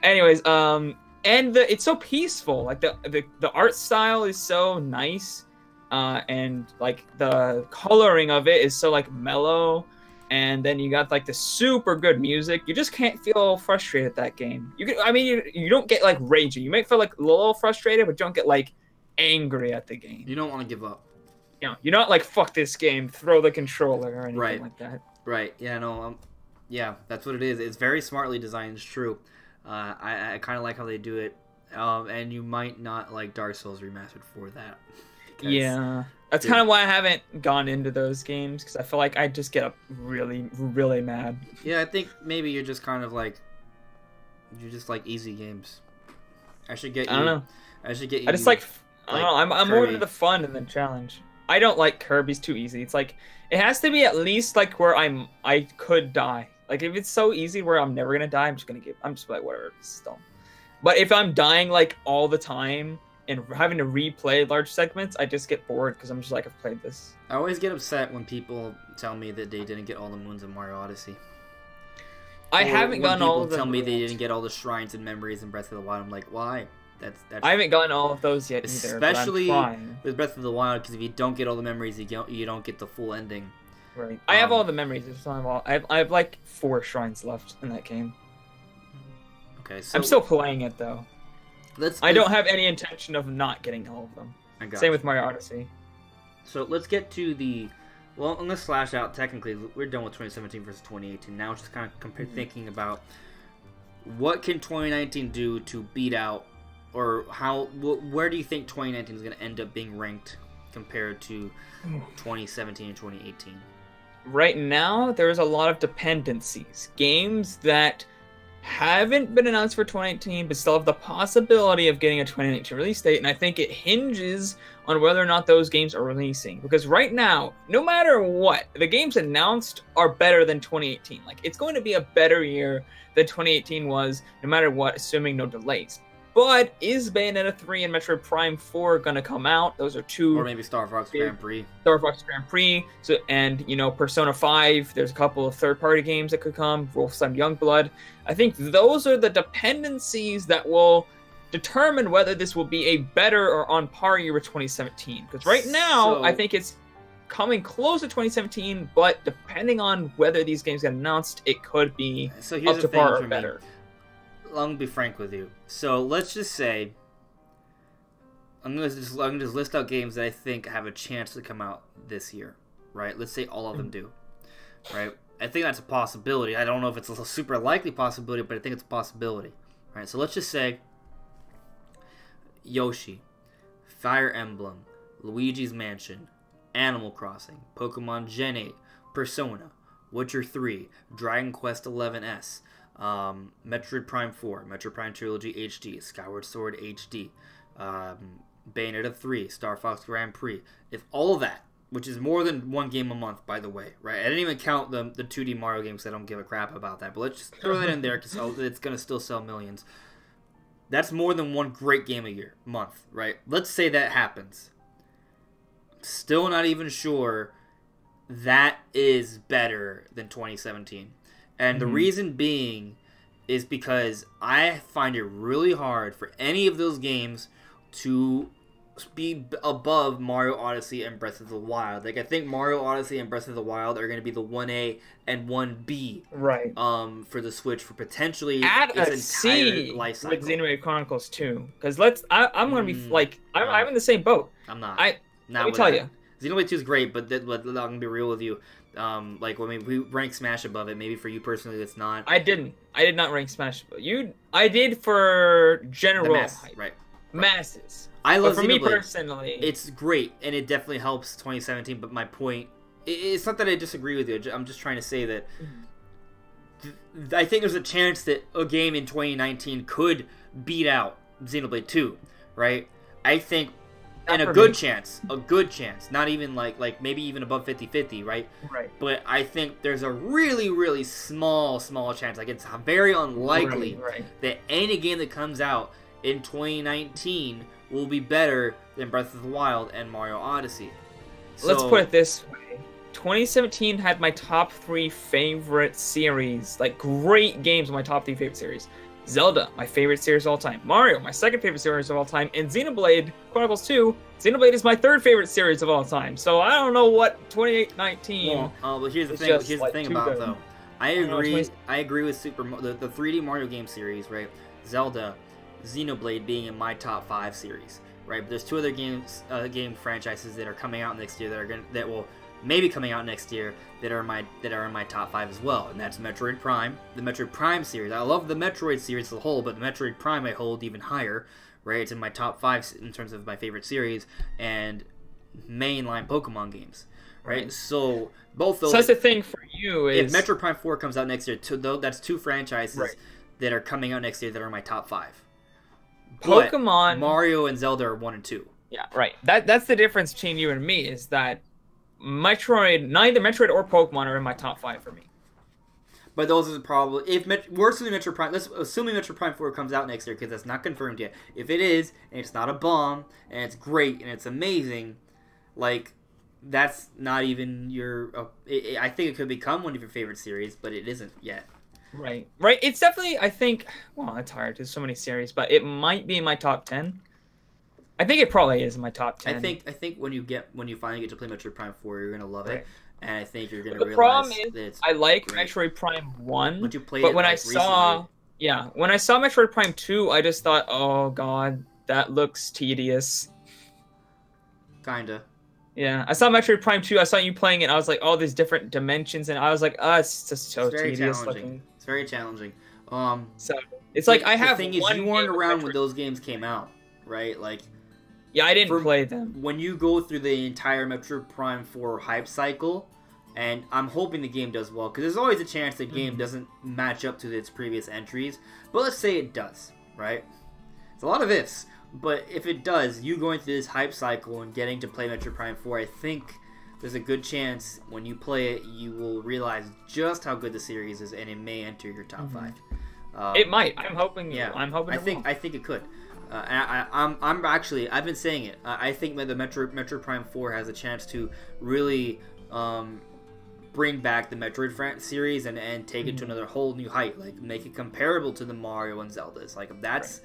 Anyways, and it's so peaceful. Like the art style is so nice, and like the coloring of it is so like mellow, and then you got like the super good music. You just can't feel frustrated at that game. You don't get like raging. You might feel like a little frustrated, but you don't get like angry at the game. You don't want to give up. You know, you're not like, fuck this game, throw the controller or anything like that. Right. Yeah, no, yeah, that's what it is. It's very smartly designed, it's true. I kind of like how they do it. And you might not like Dark Souls Remastered for that. Yeah. That's kind of why I haven't gone into those games, because I feel like I just get really, really mad. Yeah, I think maybe you're just kind of like, you just like easy games. I should get you. I don't know. I should get you. I just like I don't know. I'm more into the fun than the challenge. I don't like Kirby's too easy. It's like it has to be at least like where I could die. Like if it's so easy where I'm never gonna die, I'm just like whatever. Still. But if I'm dying like all the time and having to replay large segments, I just get bored because I'm just like, I've played this. I always get upset when people tell me that they didn't get all the moons in Mario Odyssey. I haven't gotten all of them. People tell me they didn't get all the shrines and memories in Breath of the Wild. I'm like, why? That's I haven't gotten all of those yet either. Especially with Breath of the Wild, because if you don't get all the memories, you don't get the full ending. Right. I have all the memories. I have like 4 shrines left in that game. Okay, so I'm still playing it though. I don't have any intention of not getting all of them. Same with Mario Odyssey. So let's get to the. Well, let's slash out. Technically, we're done with 2017 versus 2018. Now, just kind of thinking about what can 2019 do to beat out. Or where do you think 2019 is going to end up being ranked compared to 2017 and 2018? Right now, there's a lot of dependencies. Games that haven't been announced for 2019, but still have the possibility of getting a 2019 release date, and I think it hinges on whether or not those games are releasing. Because right now, no matter what, the games announced are better than 2018. Like, it's going to be a better year than 2018 was, no matter what, assuming no delays. But is Bayonetta 3 and Metroid Prime 4 going to come out? Those are 2. Or maybe Star Fox Grand Prix. Star Fox Grand Prix. So, and, you know, Persona 5. There's a couple of third-party games that could come. Wolfenstein Youngblood. I think those are the dependencies that will determine whether this will be a better or on par year with 2017. Because right now, I think it's coming close to 2017, but depending on whether these games get announced, it could be up to par or better. Let me be frank with you. So let's just say I'm gonna just list out games that I think have a chance to come out this year, right? Let's say all of them do, right? I think that's a possibility. I don't know if it's a super likely possibility, but I think it's a possibility, right? So let's just say Yoshi, Fire Emblem, Luigi's Mansion, Animal Crossing, Pokemon Gen 8, Persona, Witcher 3, Dragon Quest XI-S, Metroid Prime 4, Metroid Prime Trilogy HD, Skyward Sword HD, Bayonetta 3, Star Fox Grand Prix. If all of that, which is more than one game a month, by the way, right? I didn't even count the 2D Mario games, because I don't give a crap about that. But let's just throw that in there, because it's going to still sell millions. That's more than one great game a month, right? Let's say that happens. Still not even sure that is better than 2017. And the reason being is because I find it really hard for any of those games to above Mario Odyssey and Breath of the Wild. Like I think Mario Odyssey and Breath of the Wild are going to be the 1A and 1B right for the Switch for potentially at its a entire C life cycle. with Xenoblade Chronicles 2. Because I'm gonna be like I'm in the same boat. I'm not. Let me tell you, Xenoblade 2 is great, but I'm gonna be real with you. Like when we rank Smash above it, maybe for you personally, it's not. I did not rank Smash. I did for general hype. Right. Masses. I love but for Xenoblade. me personally, It's great, and it definitely helps 2017. But my point, it's not that I disagree with you. I'm just trying to say that I think there's a chance that a game in 2019 could beat out Xenoblade 2, right? I think, and a good chance, not even like maybe even above 50-50, right? Right. But I think there's a really, really small chance. Like it's very unlikely that any game that comes out in 2019 will be better than Breath of the Wild and Mario Odyssey. Let's put it this way. 2017 had my top 3 favorite series, like great games in my top 3 favorite series. Zelda, my favorite series of all time. Mario, my second favorite series of all time. And Xenoblade Chronicles 2, Xenoblade is my third favorite series of all time. So I don't know what 2019. But here's the thing. Here's the thing about it, though. I agree with the 3D Mario game series, right? Zelda, Xenoblade being in my top 5 series, right? But there's 2 other game franchises that are coming out next year that will maybe coming out next year that are in my top 5 as well, and that's Metroid Prime, the Metroid Prime series. I love the Metroid series as a whole, but the Metroid Prime I hold even higher, right? It's in my top 5 in terms of my favorite series, and mainline Pokemon games, right? So both those. So that's the thing for you is if Metroid Prime 4 comes out next year, that's 2 franchises that are coming out next year that are my top 5. Pokemon, but Mario and Zelda are 1 and 2. Yeah, right. That's the difference between you and me is that neither Metroid or Pokemon are in my top 5 for me. But those are probably we're assuming Metroid Prime. Let's assuming Metroid Prime 4 comes out next year because that's not confirmed yet. If it is, and it's not a bomb, and it's great and it's amazing, like that's not even your. I think it could become one of your favorite series, but it isn't yet. Right. It's definitely. I think. Well, it's hard. There's so many series, but it might be in my top 10. I think it probably is in my top 10. I think when you finally get to play Metroid Prime 4, you're gonna love it, and I think you're gonna realize. The problem is, that it's I like great. Metroid Prime 1, but when I saw Metroid Prime 2, I just thought, oh god, that looks tedious. Kinda. Yeah, I saw Metroid Prime 2. I saw you playing it. I was like, oh, there's different dimensions, and I was like, it's just so tedious looking. It's very challenging. So it's like I have. The thing is, you weren't around when those games came out, right? Like. Yeah, I didn't play them. When you go through the entire Metroid Prime 4 hype cycle, and I'm hoping the game does well, because there's always a chance the game doesn't match up to its previous entries, but let's say it does, right? It's a lot of ifs, but if it does, you going through this hype cycle and getting to play Metroid Prime 4, I think there's a good chance when you play it, you will realize just how good the series is, and it may enter your top 5. It might. I'm hoping. Yeah, I'm hoping. I think it could. I've been saying it. I think that the Metroid Prime 4 has a chance to really bring back the Metroid series and take it to another whole new height. Like make it comparable to the Mario and Zeldas. Like that's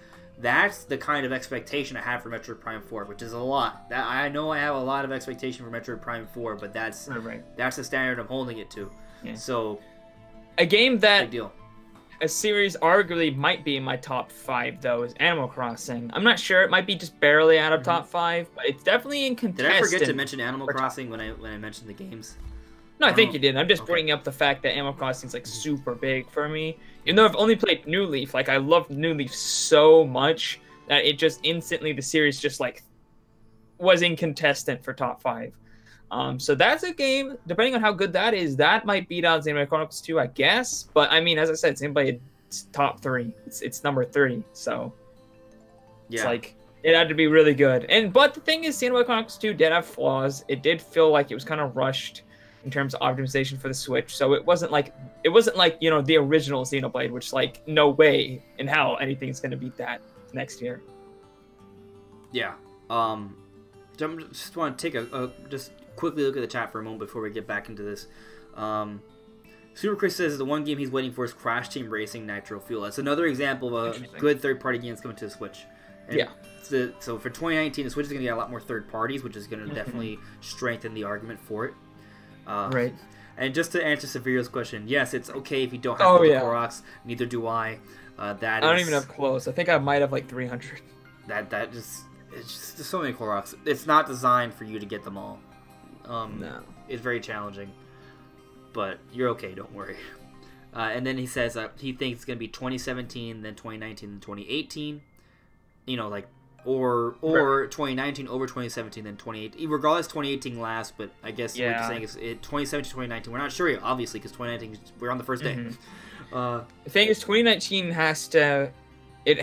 the kind of expectation I have for Metroid Prime 4, which is a lot. I know I have a lot of expectation for Metroid Prime 4, but that's the standard I'm holding it to. Yeah. So a game that big deal. A series arguably might be in my top 5 though is Animal Crossing. I'm not sure; it might be just barely out of top 5, but it's definitely in contestant. Did I forget to mention Animal Crossing when I mentioned the games? No, I think you did. I'm just bringing up the fact that Animal Crossing is like super big for me. Even though I've only played New Leaf, like I love New Leaf so much that it just instantly the series just like was in contestant for top 5. So that's a game, depending on how good that is, that might beat out Xenoblade Chronicles 2, I guess. But I mean, as I said, Xenoblade's top 3. It's number 3, so it's like it had to be really good. But the thing is, Xenoblade Chronicles 2 did have flaws. It did feel like it was kind of rushed in terms of optimization for the Switch. So it wasn't like the original Xenoblade, which like no way in hell anything's gonna beat that next year. Yeah. Just want to take just quickly look at the chat for a moment before we get back into this. Super Chris says the one game he's waiting for is Crash Team Racing Nitro Fuel. That's another example of a good third-party game that's coming to the Switch. And so for 2019, the Switch is going to get a lot more third parties, which is going to definitely strengthen the argument for it. Right. And just to answer Severo's question, yes, it's okay if you don't have the Koroks. Neither do I. I don't even have clothes. I think I might have like 300. It's just there's so many Koroks. It's not designed for you to get them all. No. It's very challenging. But you're okay, don't worry. And then he says he thinks it's going to be 2017, then 2019, then 2018. You know, like, or 2019 over 2017, then 2018. Regardless, 2018 last, but I guess what you're saying is 2017, 2019. We're not sure yet, obviously, because 2019, we're on the first day. The thing is, 2019 has to... in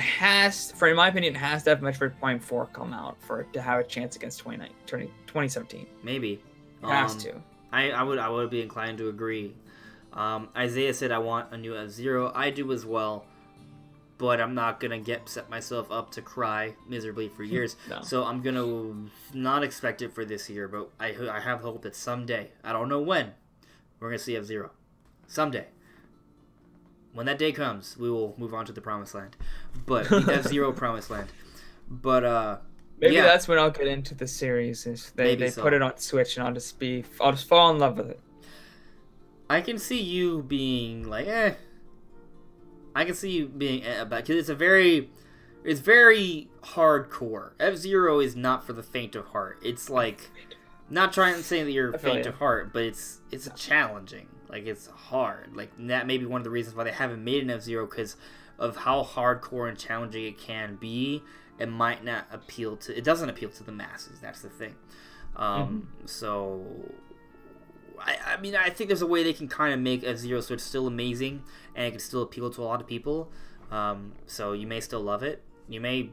my opinion, it has to have Metroid Prime 4 come out for it to have a chance against 2017. Maybe. It has to. I would be inclined to agree. Isaiah said, I want a new F-Zero. I do as well. But I'm not going to set myself up to cry miserably for years. No. So I'm going to not expect it for this year. But I have hope that someday, I don't know when, we're going to see F-Zero. Someday. When that day comes, we will move on to the Promised Land. But the F-Zero Promised Land. But, maybe that's when I'll get into the series. Is they put it on Switch and I'll just fall in love with it. I can see you being like, I can see you being about, because it's very hardcore. F-Zero is not for the faint of heart. It's like, not trying to say that you're faint of heart, but it's challenging. Like, it's hard. Like, that may be one of the reasons why they haven't made an F-Zero, because of how hardcore and challenging it can be. It might not appeal to... It doesn't appeal to the masses. That's the thing. So... I mean, I think there's a way they can kind of make F-Zero so it's still amazing, and it can still appeal to a lot of people. So you may still love it. You may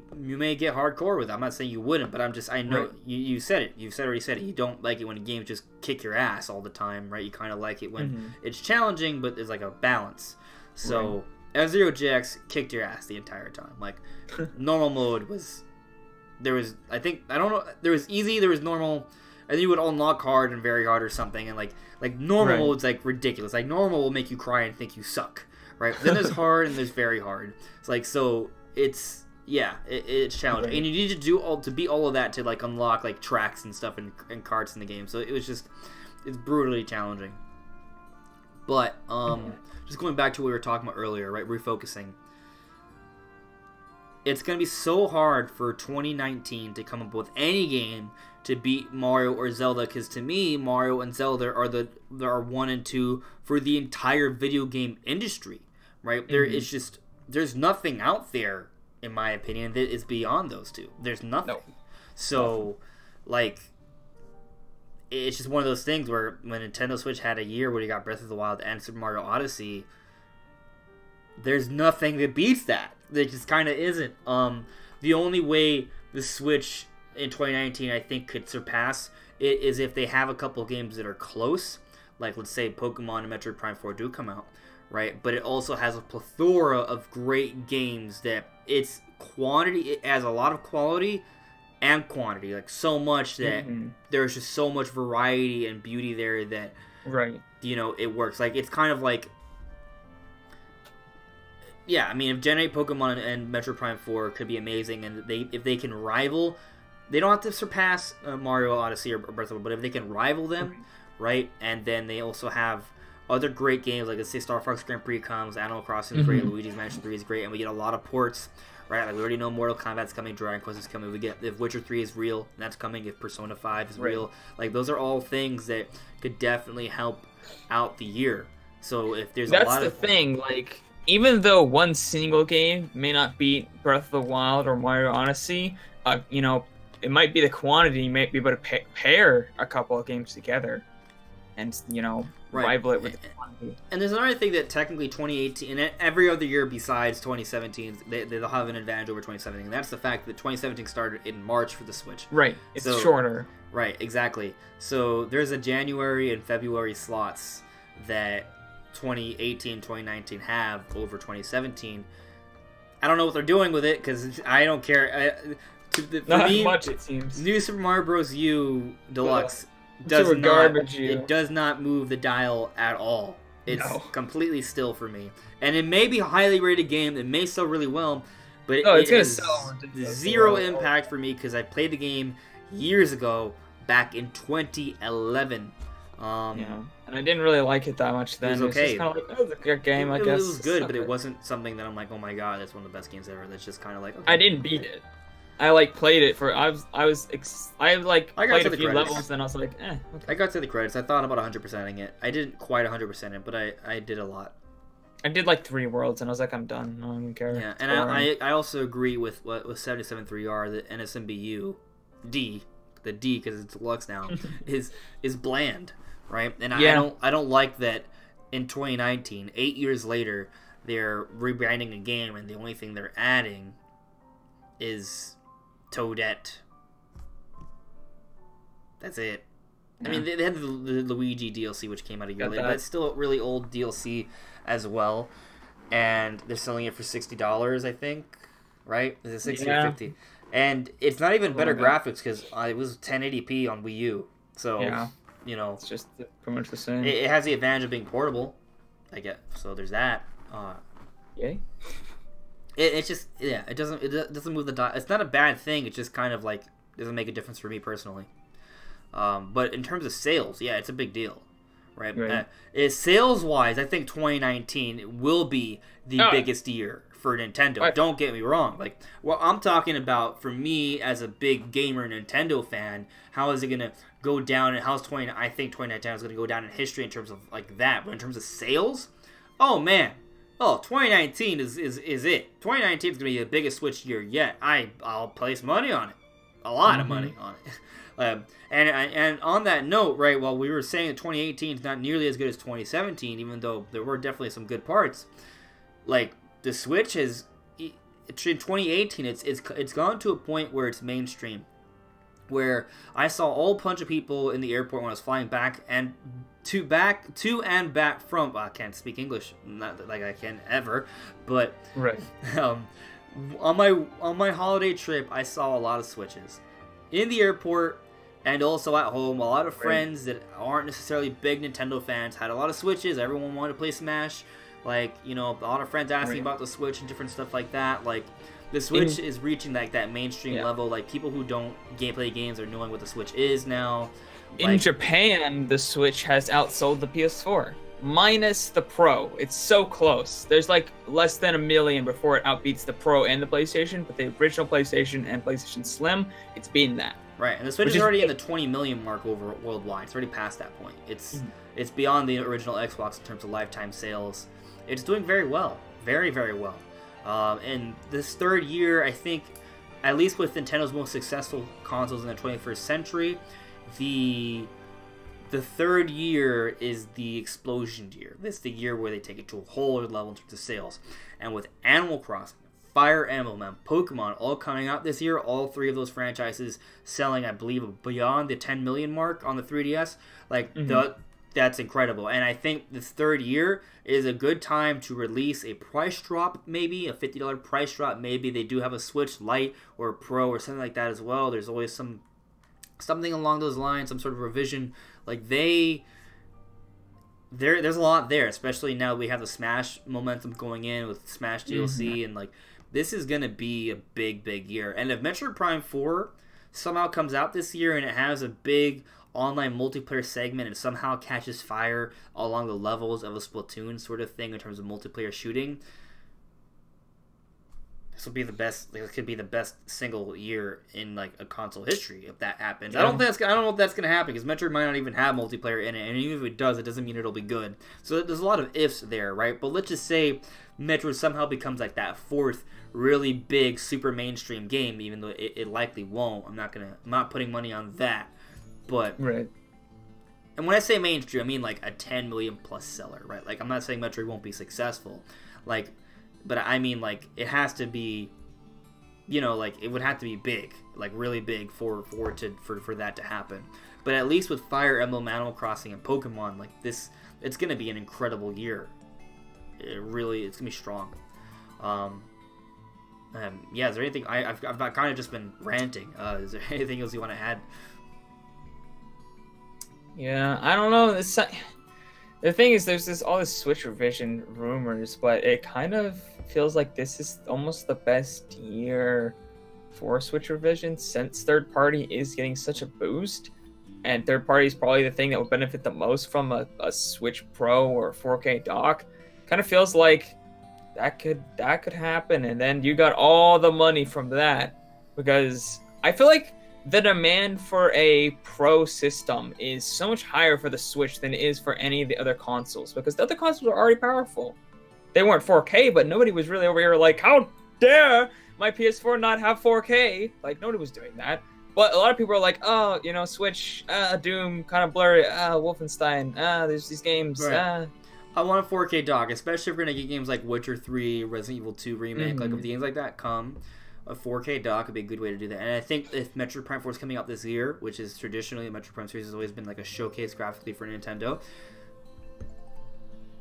get hardcore with it. I'm not saying you wouldn't, but I know you said it. You've already said it. You don't like it when games just kick your ass all the time, right? You kind of like it when it's challenging, but there's like a balance. So F-Zero GX kicked your ass the entire time. Like, normal mode was... There was easy, there was normal... And then you would unlock hard and very hard or something, and like normal mode's like ridiculous. Like, normal will make you cry and think you suck, right? Then there's hard and there's very hard. It's like, so it's it's challenging, and you need to beat all of that to like unlock like tracks and stuff and carts in the game. So it's brutally challenging. But just going back to what we were talking about earlier, right? Refocusing. It's gonna be so hard for 2019 to come up with any game to beat Mario or Zelda, because to me, Mario and Zelda are 1 and 2 for the entire video game industry, right? There's nothing out there, in my opinion, that is beyond those two. There's nothing. No. So, like, it's just one of those things where when Nintendo Switch had a year where you got Breath of the Wild and Super Mario Odyssey, there's nothing that beats that. There just kind of isn't. The only way the Switch in 2019 I think could surpass it is if they have a couple games that are close, like let's say Pokemon and Metroid Prime 4 do come out, right? But it also has a plethora of great games that it has a lot of quality and quantity, like so much that there's just so much variety and beauty there that it works. Like, it's kind of like, yeah, I mean, if Gen 8 Pokemon and Metroid Prime 4 could be amazing, and if they can rival, they don't have to surpass Mario Odyssey or Breath of the Wild, but if they can rival them, right, and then they also have other great games, like let's say Star Fox Grand Prix comes, Animal Crossing is great, Luigi's Mansion 3 is great, and we get a lot of ports, right? Like, we already know Mortal Kombat's coming, Dragon Quest is coming, if Witcher 3 is real, that's coming, if Persona 5 is real, like, those are all things that could definitely help out the year. So if there's a lot of... That's the thing, like... Even though one single game may not beat Breath of the Wild or Mario Odyssey, it might be the quantity. You might be able to pair a couple of games together and, rival it with the quantity. And there's another thing that technically 2018, and every other year besides 2017, they'll have an advantage over 2017. And that's the fact that 2017 started in March for the Switch. Right. It's shorter. Right, exactly. So there's a January and February slots that 2018, 2019 have over 2017. I don't know what they're doing with it, because I don't care. Not much, it seems. New Super Mario Bros. U Deluxe does not move the dial at all. It's completely still for me. And it may be a highly rated game, it may sell really well, but Oh, it's it gonna has sell zero impact for me because I played the game years ago, back in 2011. Yeah, and I didn't really like it that much then. It was okay. It was just kind of like, oh, it's a good game, I guess. It was good, but okay. it wasn't something that I'm like, oh my god, that's one of the best games ever. That's just kind of like, okay. I didn't beat it. I like played it for I played a few levels and I was like, okay. I got to the credits. I thought about 100%ing it. I didn't quite 100% it, but I did a lot. I did like 3 worlds and I was like, I'm done. I don't care. Yeah, and I also agree with what with 773R, the NSMBU D, the D because it's deluxe now, is bland, right? And I don't like that in 2019, 8 years later, they're rebranding a game and the only thing they're adding is Toadette. That's it. Yeah. I mean, they had the Luigi DLC, which came out a year later, but it's still a really old DLC as well. And they're selling it for $60, I think. Right? Is it 60 or 50? And it's not even better graphics because it was 1080p on Wii U. So, you know, it's just pretty much the same. It has the advantage of being portable, I guess. So there's that. Yay. It's just it doesn't move the dial. It's not a bad thing. It's just kind of like doesn't make a difference for me personally. But in terms of sales, yeah, it's a big deal, right? Sales wise, I think 2019 will be the biggest year for Nintendo. Don't get me wrong. Like, what I'm talking about for me as a big gamer Nintendo fan, how is it gonna go down? And I think 2019 is gonna go down in history in terms of like that. But in terms of sales, oh man. Oh, 2019 is it. 2019 is going to be the biggest Switch year yet. I'll place money on it. A lot of money on it. And on that note, right, while we were saying that 2018 is not nearly as good as 2017, even though there were definitely some good parts, like, the Switch has, in 2018, it's gone to a point where it's mainstream. Where I saw a whole bunch of people in the airport when I was flying back and from. I can't speak English, not like I can ever, but on my holiday trip, I saw a lot of Switches in the airport and also at home. A lot of friends that aren't necessarily big Nintendo fans had a lot of Switches. Everyone wanted to play Smash. Like, you know, a lot of friends asking about the Switch and different stuff like that. Like, the Switch is reaching like that mainstream level. Like, people who don't play games are knowing what the Switch is now. In Japan, the Switch has outsold the PS4. Minus the Pro. It's so close. There's like less than 1 million before it outbeats the Pro and the PlayStation, but the original PlayStation and PlayStation Slim, it's beating that. Right, and the Switch is already in the 20 million mark over worldwide. It's already past that point. It's beyond the original Xbox in terms of lifetime sales. It's doing very well. Very, very well. And this third year, I think, at least with Nintendo's most successful consoles in the 21st century, the third year is the explosion year. This is the year where they take it to a whole other level in terms of sales. And with Animal Crossing, Fire Emblem, and Pokemon all coming out this year, all 3 of those franchises selling, I believe, beyond the 10 million mark on the 3DS, like, that's incredible. And I think this third year is a good time to release a price drop, maybe a $50 price drop. Maybe they do have a Switch Lite or a Pro or something like that as well. There's always something along those lines, some sort of revision. Like, there's a lot there, especially now we have the Smash momentum going in with Smash DLC, and like, this is gonna be a big, big year. And if Metroid Prime 4 somehow comes out this year and it has a big online multiplayer segment and somehow catches fire along the levels of a Splatoon sort of thing in terms of multiplayer shooting, this will be the best. It could be the best single year in like a console history if that happens. I don't know if that's gonna happen because Metroid might not even have multiplayer in it, and even if it does, it doesn't mean it'll be good. So there's a lot of ifs there, right? But let's just say Metroid somehow becomes like that 4th really big super mainstream game, even though it likely won't. I'm not putting money on that. But and when I say mainstream, I mean like a 10 million plus seller, right? Like, I'm not saying Metroid won't be successful, like, but I mean like it has to be, you know, like it would have to be big, like really big for that to happen. But at least with Fire Emblem, Animal Crossing, and Pokemon, like this, it's gonna be an incredible year. It's gonna be strong. Yeah, is there anything I've kind of just been ranting? Is there anything else you want to add? Yeah, I don't know. The thing is, there's all this Switch revision rumors, but it kind of feels like this is almost the best year for Switch revision since third party is getting such a boost, and third party is probably the thing that will benefit the most from a Switch Pro or 4K dock. Kind of feels like that could happen, and then you got all the money from that, because I feel like the demand for a pro system is so much higher for the Switch than it is for any of the other consoles, because the other consoles are already powerful. They weren't 4K, but nobody was really over here like, how dare my PS4 not have 4K? Like, nobody was doing that. But a lot of people are like, oh, you know, Switch, Doom, kind of blurry, Wolfenstein, there's these games, Right. I want a 4K dock, especially if we're going to get games like Witcher 3, Resident Evil 2 Remake, like if the games like that come, a 4K dock would be a good way to do that. And I think if Metroid Prime 4 is coming out this year, which is traditionally, the Metroid Prime series has always been like a showcase graphically for Nintendo,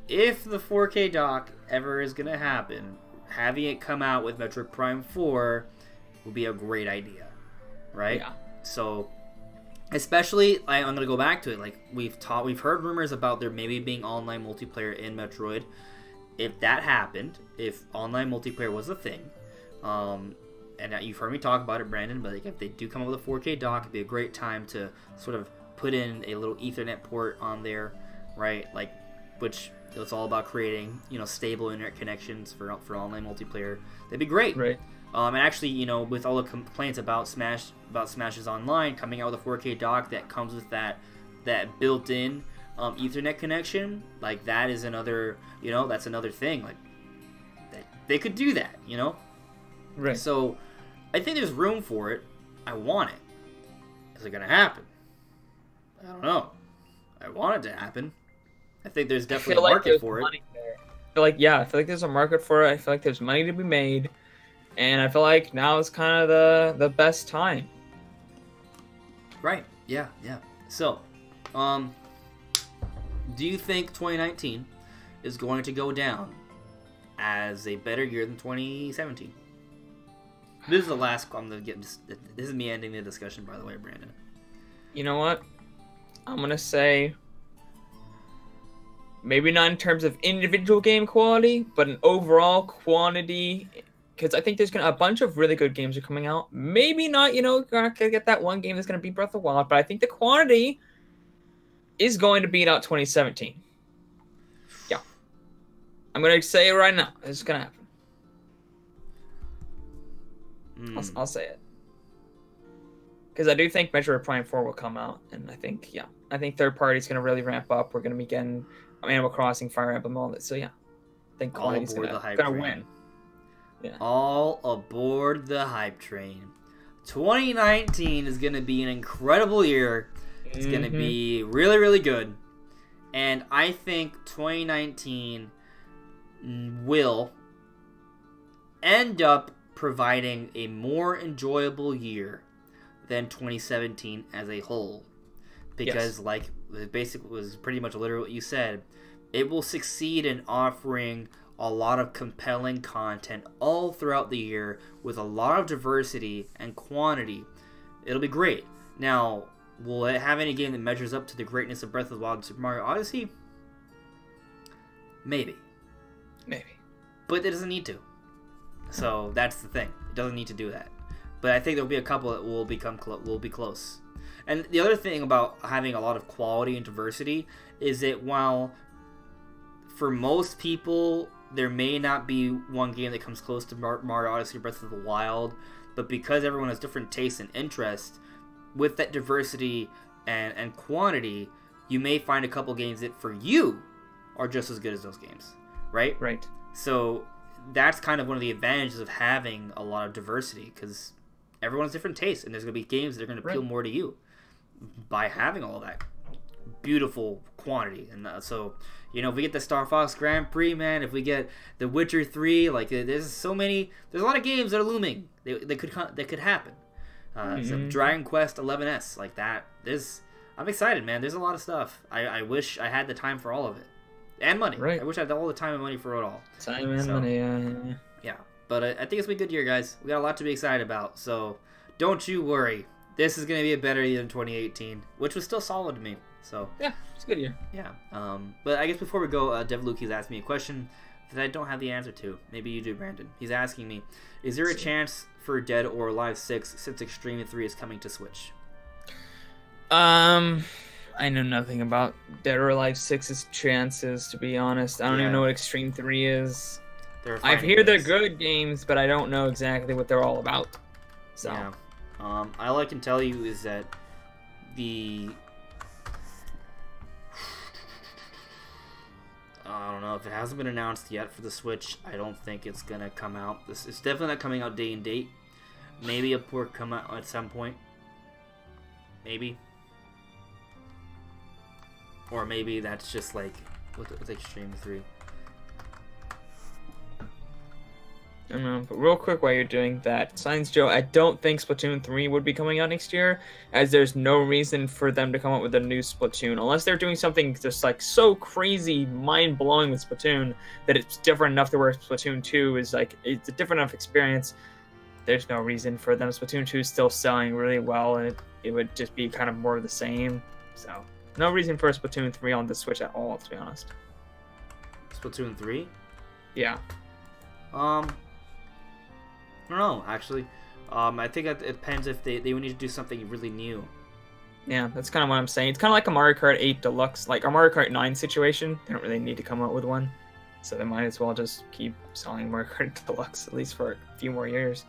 if the 4K dock ever is going to happen, having it come out with Metroid Prime 4 would be a great idea, right? Yeah. So, especially, I'm going to go back to it, like, we've heard rumors about there maybe being online multiplayer in Metroid. If that happened, if online multiplayer was a thing, and you've heard me talk about it, Brandon, but like, if they do come up with a 4K dock, it'd be a great time to sort of put in a little Ethernet port on there, right? Like, which it's all about creating, you know, stable internet connections for online multiplayer. That'd be great. Right. And actually, you know, with all the complaints about Smash's Online coming out with a 4K dock that comes with that built-in Ethernet connection, like that is another, you know, that's another thing. Like, they could do that, you know. Right. So, I think there's room for it. I want it. Is it gonna happen? I don't know. I want it to happen. I think there's definitely a market for it. I feel like there's a market for it. I feel like there's money to be made, and I feel like now is kind of the best time. Right. Yeah. So, do you think 2019 is going to go down as a better year than 2017? This is the last. I'm gonna get. This is me ending the discussion, by the way, Brandon. You know what? I'm gonna say maybe not in terms of individual game quality, but an overall quantity. Because I think there's a bunch of really good games are coming out. Maybe not, you know, you're not gonna get that one game that's gonna beat Breath of the Wild, but I think the quantity is going to beat out 2017. Yeah, I'm gonna say it right now. It's gonna happen. I'll say it. Because I do think Metroid Prime 4 will come out, and I think third party's gonna really ramp up. We're gonna be getting Animal Crossing, Fire Emblem, all that. So yeah, I think quality's gonna win. Yeah. All aboard the hype train. 2019 is going to be an incredible year. It's going to be really, really good. And I think 2019 will end up providing a more enjoyable year than 2017 as a whole. Because, like, basically was pretty much literally what you said, it will succeed in offering a lot of compelling content all throughout the year with a lot of diversity and quantity. It'll be great. Now, will it have any game that measures up to the greatness of Breath of the Wild and Super Mario Odyssey? Maybe. But it doesn't need to. So that's the thing. It doesn't need to do that. But I think there'll be a couple that will be close. And the other thing about having a lot of quality and diversity is that while for most people there may not be one game that comes close to Mario Odyssey or Breath of the Wild, but because everyone has different tastes and interests, with that diversity and quantity, you may find a couple games that for you are just as good as those games, right? Right. So that's kind of one of the advantages of having a lot of diversity, because everyone has different tastes, and there's going to be games that are going to appeal more to you by having all that beautiful quantity. And so, you know, if we get the Star Fox Grand Prix, man, if we get the Witcher 3, like there's a lot of games that are looming. They could happen. Some Dragon Quest 11S, like that. I'm excited, man. There's a lot of stuff. I wish I had the time for all of it. And money. Right. I wish I had all the time and money for it all. Time and money, yeah. But I think it's been a good year, guys. We got a lot to be excited about. So don't you worry. This is going to be a better year than 2018, which was still solid to me. So yeah, it's a good year. Yeah. But I guess before we go, Dev Luke's asked me a question that I don't have the answer to. Maybe you do, Brandon. He's asking me, is there a chance for Dead or Alive 6 since Extreme 3 is coming to Switch? I know nothing about Dead or Alive 6's chances, to be honest. I don't even know what Extreme 3 is. I hear they're good games, but I don't know exactly what they're all about. So. Yeah. All I can tell you is that I don't know if it hasn't been announced yet for the Switch. I don't think it's gonna come out. It's definitely not coming out day and date. Maybe a port come out at some point. Maybe. Or maybe that's just like with Extreme 3. I don't know, but real quick while you're doing that, Science Joe, I don't think Splatoon 3 would be coming out next year, as there's no reason for them to come up with a new Splatoon, unless they're doing something just like so crazy, mind-blowing with Splatoon, that it's different enough to where Splatoon 2 is like, it's a different enough experience. There's no reason for them. Splatoon 2 is still selling really well, and it would just be kind of more of the same, so no reason for Splatoon 3 on the Switch at all, to be honest. Splatoon 3? Yeah. I don't know, actually. I think it depends if they would need to do something really new. Yeah, that's kind of what I'm saying. It's kind of like a Mario Kart 8 Deluxe, like a Mario Kart 9 situation. They don't really need to come out with one. So they might as well just keep selling Mario Kart Deluxe, at least for a few more years.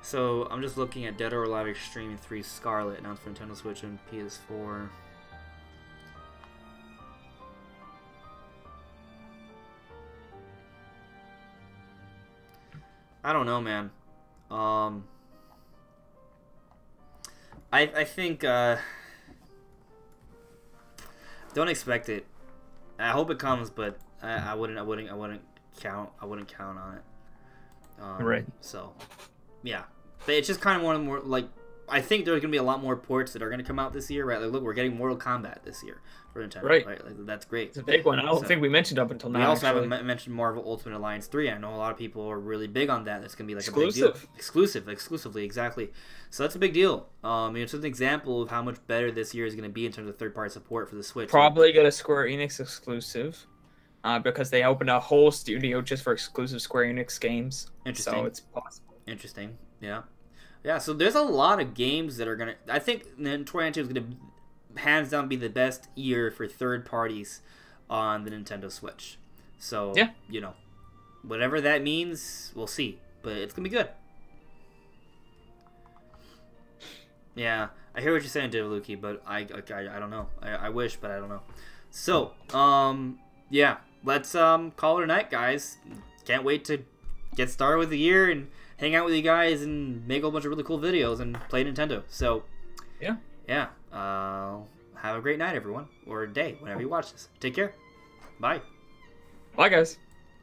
So, I'm just looking at Dead or Alive Extreme 3 Scarlet, announced for Nintendo Switch and PS4. I don't know, man. I think don't expect it. I hope it comes, but I wouldn't count on it. Right. So, yeah, but it's just kind of one of the more like. I think there's gonna be a lot more ports that are gonna come out this year, right? Like, look, we're getting Mortal Kombat this year for Nintendo, right? Like, that's great. It's a big one. I don't think we mentioned up until now. We also haven't mentioned Marvel Ultimate Alliance 3. I know a lot of people are really big on that. That's gonna be like a big deal. Exclusively, exactly. So that's a big deal. It's an example of how much better this year is gonna be in terms of third-party support for the Switch. Probably get a Square Enix exclusive, because they opened a whole studio just for exclusive Square Enix games. Interesting. So it's possible. Interesting. Yeah. Yeah, so there's a lot of games that are going to... I think 2022 is going to hands down be the best year for third parties on the Nintendo Switch. So, yeah. Whatever that means, we'll see. But it's going to be good. Yeah, I hear what you're saying, David Lukey, but I don't know. I wish, but I don't know. So, yeah, let's call it a night, guys. Can't wait to get started with the year and hang out with you guys and make a whole bunch of really cool videos and play Nintendo. So, yeah. Have a great night, everyone, or day, whenever you watch this. Take care. Bye. Bye, guys.